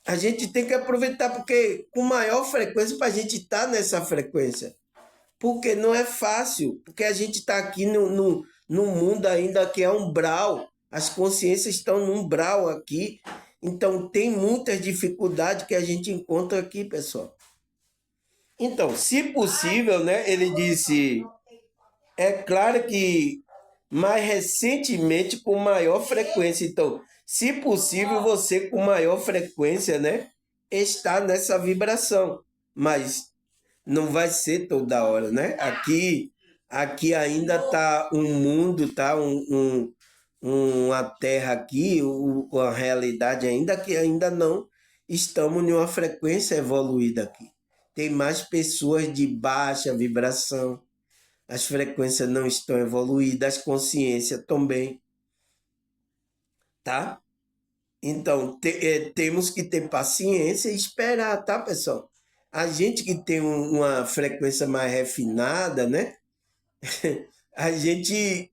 A gente tem que aproveitar, porque com maior frequência, para a gente estar nessa frequência. Porque não é fácil, porque a gente está aqui no mundo ainda que é umbral. As consciências estão no umbral aqui. Então, tem muitas dificuldades que a gente encontra aqui, pessoal. Então, se possível, né, ele disse, é claro que mais recentemente com maior frequência. Então, se possível, você com maior frequência, né, está nessa vibração. Mas não vai ser toda hora, né? Aqui ainda tá um mundo, tá uma terra aqui, a realidade ainda que ainda não estamos em uma frequência evoluída aqui. Tem mais pessoas de baixa vibração, as frequências não estão evoluídas, as consciências também, tá? Então, temos que ter paciência e esperar, tá, pessoal? A gente que tem uma frequência mais refinada, né? A gente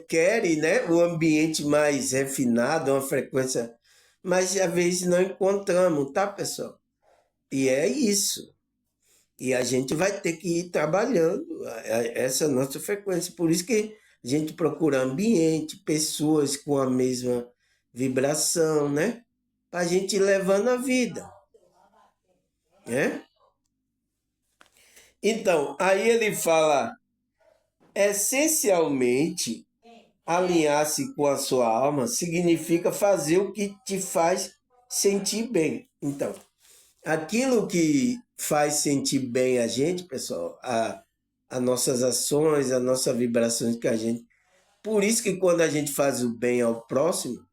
quer, né, o ambiente mais refinado, uma frequência, mas às vezes não encontramos, tá, pessoal? E é isso. E a gente vai ter que ir trabalhando essa nossa frequência. Por isso que a gente procura ambiente, pessoas com a mesma vibração, né? Para a gente ir levando a vida, né? Então, aí ele fala, essencialmente, alinhar-se com a sua alma significa fazer o que te faz sentir bem. Então, aquilo que faz sentir bem a gente, pessoal, as nossas ações, as nossas vibrações que a gente... Por isso que quando a gente faz o bem ao próximo,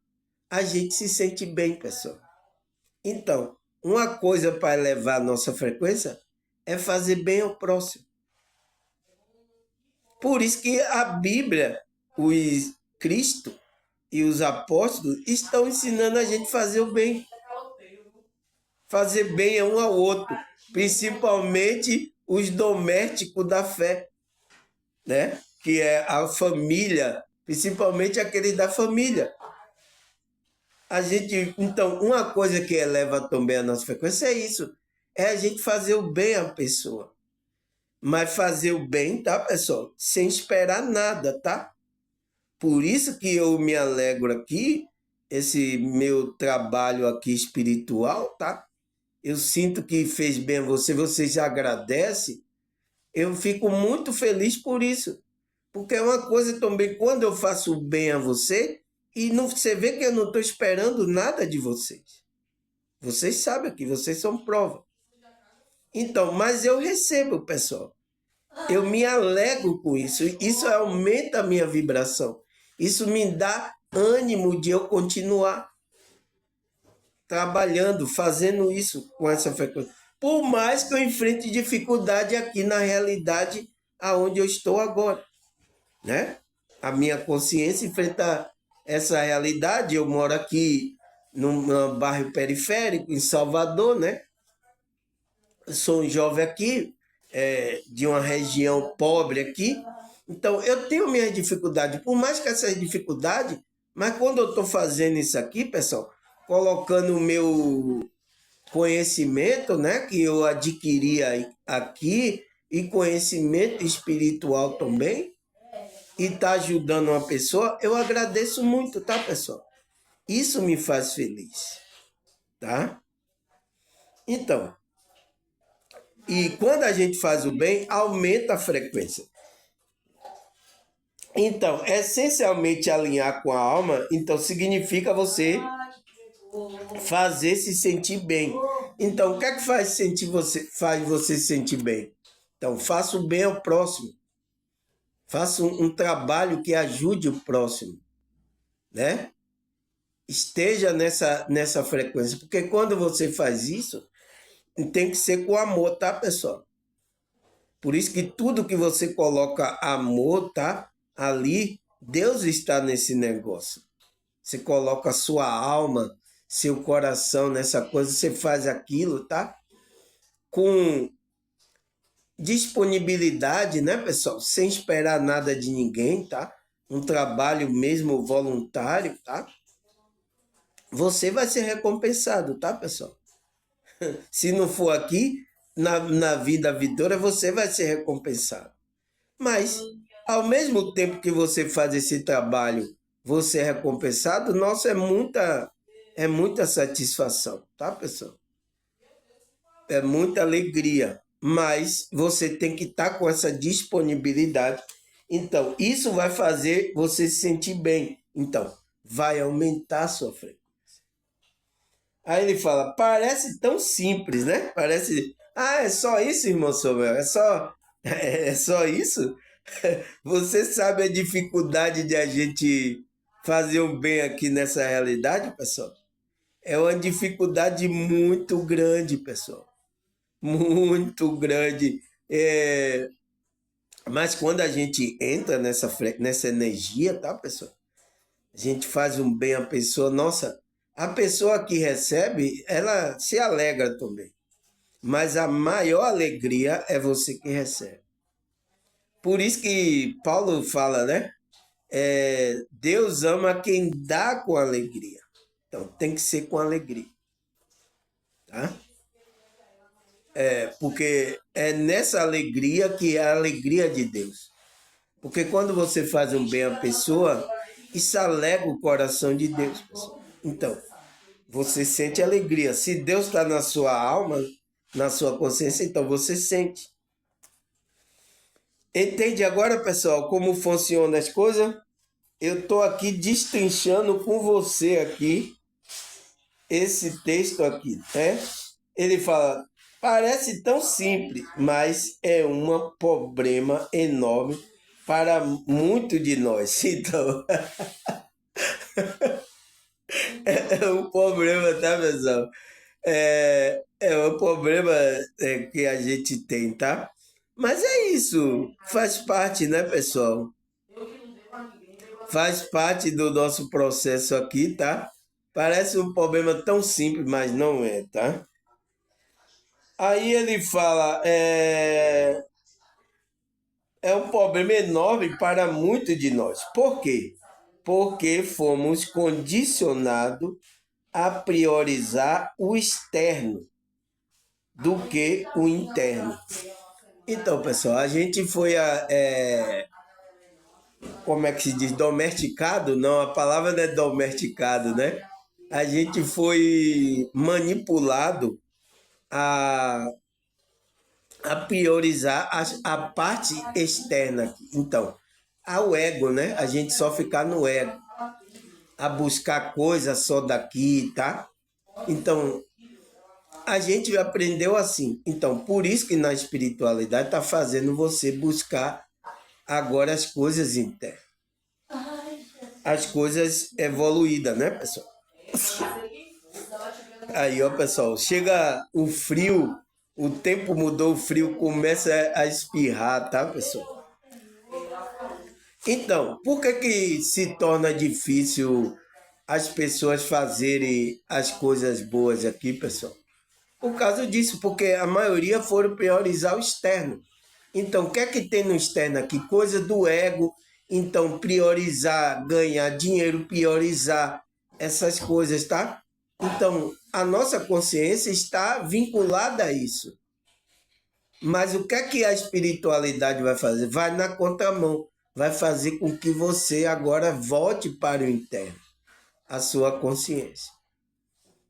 a gente se sente bem, pessoal. Então, uma coisa para elevar a nossa frequência é fazer bem ao próximo. Por isso que a Bíblia, os Cristo e os apóstolos estão ensinando a gente a fazer o bem. Fazer bem um ao outro, principalmente os domésticos da fé, né? Que é a família, principalmente aqueles da família. Então, uma coisa que eleva também a nossa frequência é isso, é a gente fazer o bem à pessoa. Mas fazer o bem, tá, pessoal? Sem esperar nada, tá? Por isso que eu me alegro aqui, esse meu trabalho aqui espiritual, tá? Eu sinto que fez bem a você, você já agradece. Eu fico muito feliz por isso. Porque é uma coisa também, quando eu faço bem a você, e não, você vê que eu não estou esperando nada de vocês. Vocês sabem que vocês são prova. Então, mas eu recebo, pessoal. Eu me alegro com isso. Isso aumenta a minha vibração. Isso me dá ânimo de eu continuar trabalhando, fazendo isso com essa frequência. Por mais que eu enfrente dificuldade aqui na realidade aonde eu estou agora, né? A minha consciência enfrenta essa realidade. Eu moro aqui num bairro periférico, em Salvador, né? Eu sou um jovem aqui, de uma região pobre aqui. Então, eu tenho minhas dificuldades. Por mais que essas dificuldades, mas quando eu estou fazendo isso aqui, pessoal, colocando o meu conhecimento, né, que eu adquiri aqui, e conhecimento espiritual também, e está ajudando uma pessoa, eu agradeço muito, tá, pessoal? Isso me faz feliz, tá? Então, e quando a gente faz o bem, aumenta a frequência. Então, essencialmente alinhar com a alma, então significa você fazer se sentir bem. Então, o que é que faz você se sentir bem? Então, faça o bem ao próximo. Faça um trabalho que ajude o próximo, né? Esteja nessa frequência, porque quando você faz isso, tem que ser com amor, tá, pessoal? Por isso que tudo que você coloca amor, tá? Ali, Deus está nesse negócio. Você coloca a sua alma, seu coração nessa coisa, você faz aquilo, tá? Com disponibilidade, né, pessoal? Sem esperar nada de ninguém, tá? Um trabalho mesmo voluntário, tá? Você vai ser recompensado, tá, pessoal? Se não for aqui, na vida vindoura, você vai ser recompensado. Mas, ao mesmo tempo que você faz esse trabalho, você é recompensado, nossa, é muita satisfação, tá, pessoal? É muita alegria, mas você tem que estar com essa disponibilidade. Então, isso vai fazer você se sentir bem. Então, vai aumentar a sua frequência. Aí ele fala, parece tão simples, né? Parece, é só isso, irmão Samuel? É só isso? Você sabe a dificuldade de a gente fazer o bem aqui nessa realidade, pessoal? É uma dificuldade muito grande, pessoal. Muito grande. Mas quando a gente entra nessa energia, tá, pessoal? A gente faz um bem à pessoa. Nossa, a pessoa que recebe, ela se alegra também. Mas a maior alegria é você que recebe. Por isso que Paulo fala, né? Deus ama quem dá com alegria. Então tem que ser com alegria. Tá? Porque é nessa alegria que é a alegria de Deus. Porque quando você faz um bem à pessoa, isso alegra o coração de Deus, pessoal. Então, você sente alegria. Se Deus está na sua alma, na sua consciência, então você sente. Entende agora, pessoal, como funcionam as coisas? Eu estou aqui destrinchando com você aqui esse texto aqui, né? Ele fala, parece tão simples, mas é um problema enorme para muitos de nós. Então, é um problema, tá, pessoal? É um problema que a gente tem, tá? Mas é isso, faz parte, né, pessoal? Faz parte do nosso processo aqui, tá? Parece um problema tão simples, mas não é, tá? Aí ele fala, é um problema enorme para muitos de nós. Por quê? Porque fomos condicionados a priorizar o externo do que o interno. Então, pessoal, a gente foi, como é que se diz, domesticado? Não, a palavra não é domesticado, né? A gente foi manipulado a, a priorizar a parte externa. Então, ao ego, né? A gente só ficar no ego, a buscar coisas só daqui, tá? Então, A gente aprendeu assim. Então, por isso que na espiritualidade está fazendo você buscar agora as coisas internas. As coisas evoluídas, né, pessoal? Aí, ó, pessoal, chega o frio, o tempo mudou, o frio começa a espirrar, tá, pessoal? Então, por que que se torna difícil as pessoas fazerem as coisas boas aqui, pessoal? Por causa disso, porque a maioria foram priorizar o externo. Então, o que é que tem no externo aqui? Coisa do ego. Então, priorizar, ganhar dinheiro, priorizar essas coisas, tá? Então, a nossa consciência está vinculada a isso. Mas o que é que a espiritualidade vai fazer? Vai na contramão. Vai fazer com que você agora volte para o interno, a sua consciência.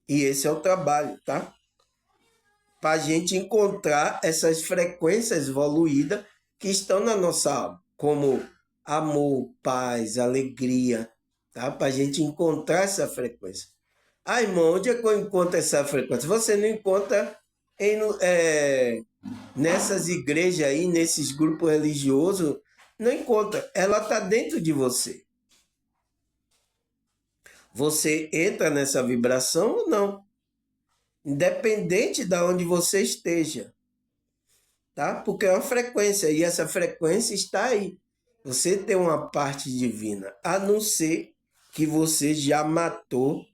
E esse é o trabalho, tá? Para a gente encontrar essas frequências evoluídas que estão na nossa alma, como amor, paz, alegria, tá? Para a gente encontrar essa frequência. Ah, irmão, onde é que eu encontro essa frequência? Você não encontra nessas igrejas aí, nesses grupos religiosos, não encontra. Ela está dentro de você. Você entra nessa vibração ou não? Independente de onde você esteja, tá? Porque é uma frequência e essa frequência está aí. Você tem uma parte divina, a não ser que você já matou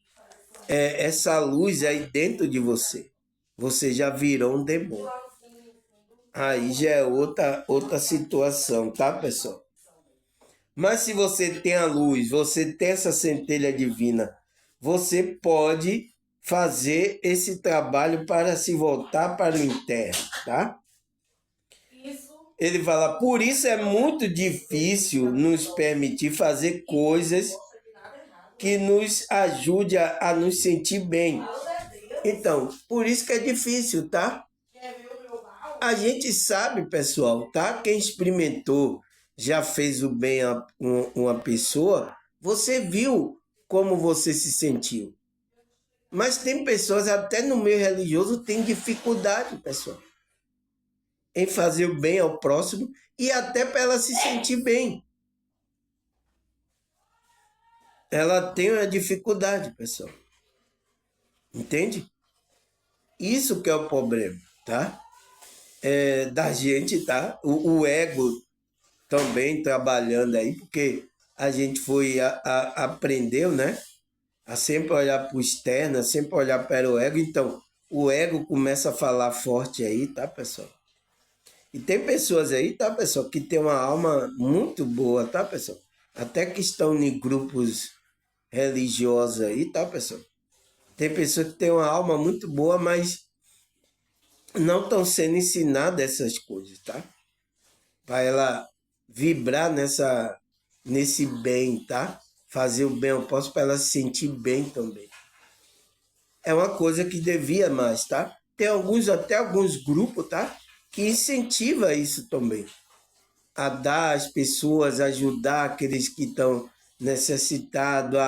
essa luz aí dentro de você. Você já virou um demônio. Aí já é outra situação, tá, pessoal? Mas se você tem a luz, você tem essa centelha divina, você pode fazer esse trabalho para se voltar para o interno, tá? Ele fala, por isso é muito difícil nos permitir fazer coisas que nos ajude a nos sentir bem. Então, por isso que é difícil, tá? A gente sabe, pessoal, tá? Quem experimentou, já fez o bem a uma pessoa, você viu como você se sentiu. Mas tem pessoas, até no meio religioso, tem dificuldade, pessoal, em fazer o bem ao próximo e até para ela se sentir bem. Ela tem uma dificuldade, pessoal. Entende? Isso que é o problema, tá? Da gente, tá? O ego também trabalhando aí, porque a gente foi aprendeu, né? A sempre olhar para o externo, a sempre olhar para o ego. Então, o ego começa a falar forte aí, tá, pessoal? E tem pessoas aí, tá, pessoal, que tem uma alma muito boa, tá, pessoal? Até que estão em grupos religiosos aí, tá, pessoal? Tem pessoas que têm uma alma muito boa, mas não estão sendo ensinadas essas coisas, tá? Para ela vibrar nesse bem, tá? Fazer o bem eu posso para ela se sentir bem também. É uma coisa que devia mais, tá? Tem até alguns grupos, tá? Que incentiva isso também. A dar às pessoas, ajudar aqueles que estão necessitados,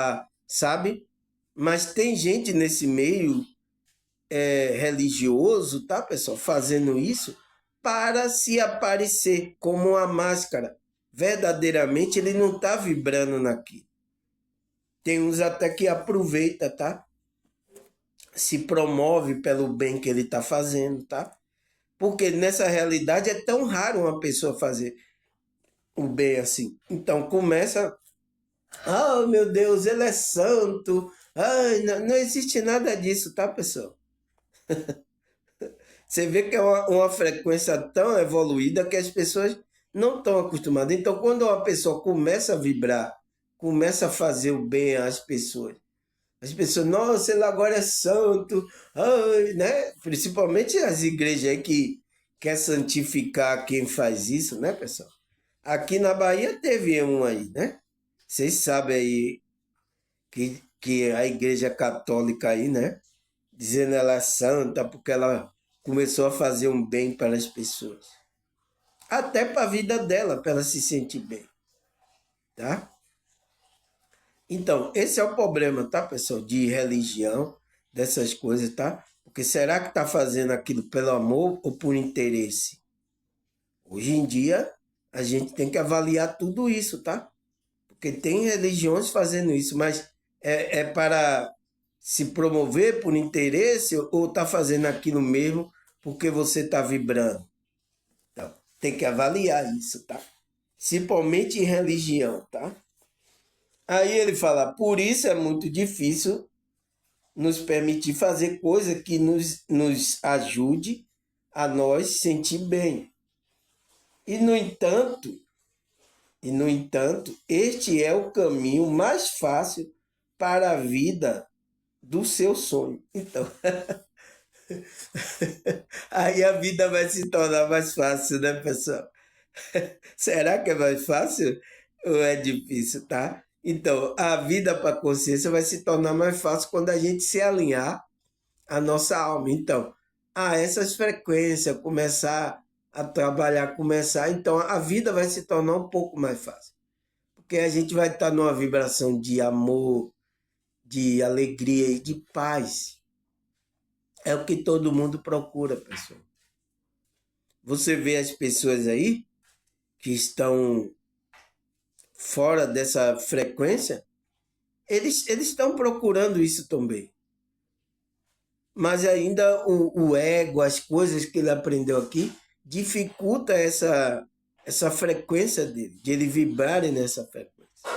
sabe? Mas tem gente nesse meio religioso, tá, pessoal? Fazendo isso para se aparecer como uma máscara. Verdadeiramente ele não está vibrando naquilo. Tem uns até que aproveita, tá? Se promove pelo bem que ele está fazendo, tá? Porque nessa realidade é tão raro uma pessoa fazer o bem assim. Então começa, oh meu Deus, ele é santo. Ai, não existe nada disso, tá, pessoal? Você vê que é uma frequência tão evoluída que as pessoas não estão acostumadas. Então, quando uma pessoa começa a vibrar, começa a fazer o bem às pessoas, as pessoas, nossa, ele agora é santo, ai, né? Principalmente as igrejas aí que quer santificar quem faz isso, né, pessoal? Aqui na Bahia teve um aí, né? Vocês sabem aí que a igreja católica aí, né? Dizendo ela é santa porque ela começou a fazer um bem para as pessoas. Até para a vida dela, para ela se sentir bem, tá? Então, esse é o problema, tá, pessoal? De religião, dessas coisas, tá? Porque será que está fazendo aquilo pelo amor ou por interesse? Hoje em dia, a gente tem que avaliar tudo isso, tá? Porque tem religiões fazendo isso, mas é para se promover por interesse ou está fazendo aquilo mesmo porque você está vibrando? Então, tem que avaliar isso, tá? Principalmente em religião, tá? Aí ele fala, por isso é muito difícil nos permitir fazer coisa que nos ajude a nós sentir bem. E no entanto, este é o caminho mais fácil para a vida do seu sonho. Então, aí a vida vai se tornar mais fácil, né, pessoal? Será que é mais fácil ou é difícil, tá? Então, a vida para a consciência vai se tornar mais fácil quando a gente se alinhar à nossa alma. Então, essas frequências, começar a trabalhar, então a vida vai se tornar um pouco mais fácil. Porque a gente vai estar numa vibração de amor, de alegria e de paz. É o que todo mundo procura, pessoal. Você vê as pessoas aí que estão fora dessa frequência, eles estão procurando isso também. Mas ainda o ego, as coisas que ele aprendeu aqui, dificulta essa frequência dele, de ele vibrarem nessa frequência.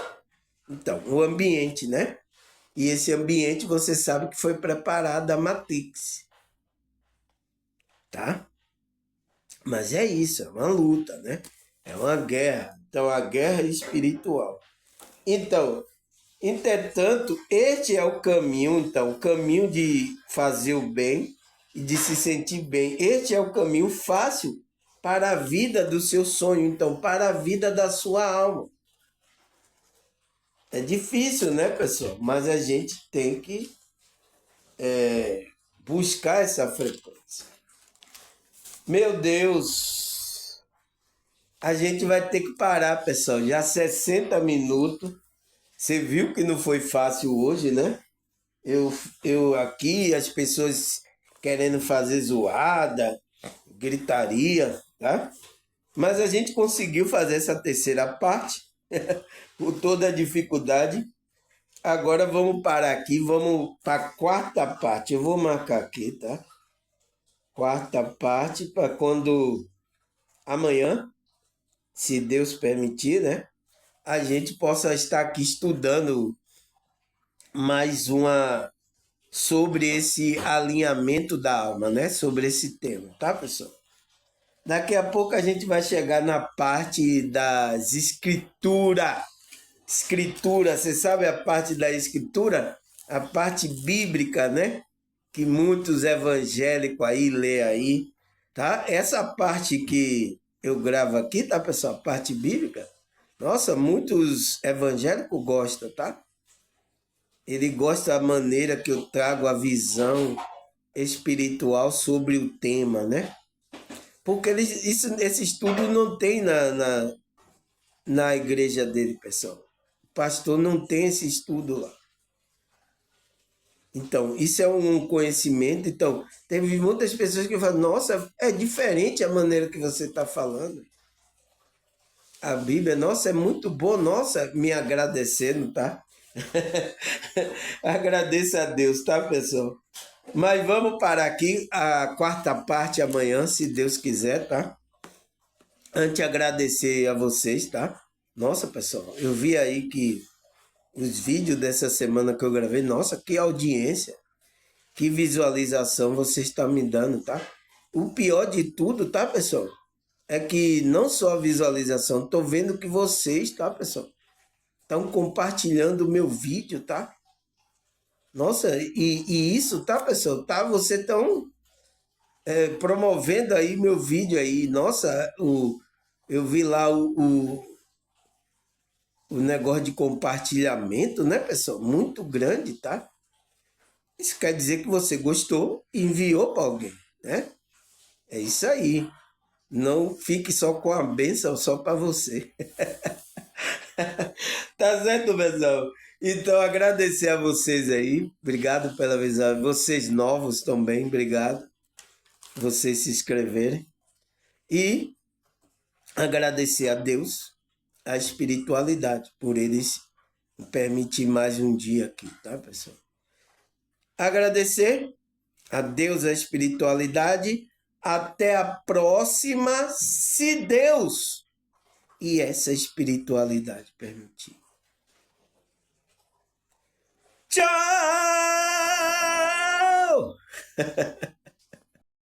Então, o ambiente, né? E esse ambiente você sabe que foi preparado da Matrix. Tá? Mas é isso, é uma luta, né? É uma guerra. Então, a guerra espiritual. Então, entretanto, este é o caminho, então, o caminho de fazer o bem e de se sentir bem. Este é o caminho fácil para a vida do seu sonho, então, para a vida da sua alma. É difícil, né, pessoal? Mas a gente tem que buscar essa frequência. Meu Deus! A gente vai ter que parar, pessoal. Já 60 minutos. Você viu que não foi fácil hoje, né? Eu aqui, as pessoas querendo fazer zoada, gritaria, tá? Mas a gente conseguiu fazer essa terceira parte, com toda a dificuldade. Agora vamos parar aqui, vamos para a quarta parte. Eu vou marcar aqui, tá? Quarta parte para quando amanhã, se Deus permitir, né? A gente possa estar aqui estudando mais uma sobre esse alinhamento da alma, né? Sobre esse tema, tá, pessoal? Daqui a pouco a gente vai chegar na parte das escrituras. Escritura, você sabe a parte da escritura? A parte bíblica, né? Que muitos evangélicos aí lê aí, tá? Essa parte que eu gravo aqui, tá, pessoal? A parte bíblica. Nossa, muitos evangélicos gostam, tá? Ele gosta da maneira que eu trago a visão espiritual sobre o tema, né? Porque esse estudo não tem na igreja dele, pessoal. O pastor não tem esse estudo lá. Então, isso é um conhecimento. Então, teve muitas pessoas que falam, nossa, é diferente a maneira que você está falando. A Bíblia, nossa, é muito boa, nossa, me agradecendo, tá? Agradeço a Deus, tá, pessoal? Mas vamos parar aqui a quarta parte amanhã, se Deus quiser, tá? Antes de agradecer a vocês, tá? Nossa, pessoal, eu vi aí que os vídeos dessa semana que eu gravei, nossa, que audiência, que visualização vocês estão me dando, tá? O pior de tudo, tá, pessoal? É que não só a visualização, tô vendo que vocês, tá, pessoal? Estão compartilhando o meu vídeo, tá? Nossa, e isso, tá, pessoal? Tá, você tão promovendo aí meu vídeo aí. Nossa, eu vi lá o negócio de compartilhamento, né, pessoal? Muito grande, tá? Isso quer dizer que você gostou e enviou para alguém, né? É isso aí. Não fique só com a bênção só para você. Tá certo, pessoal? Então, agradecer a vocês aí. Obrigado pela visão. Vocês novos também, obrigado. Vocês se inscreverem. E agradecer a Deus, a espiritualidade, por eles permitir mais um dia aqui, tá, pessoal? Agradecer a Deus, a espiritualidade. Até a próxima, se Deus e essa espiritualidade permitir. Tchau!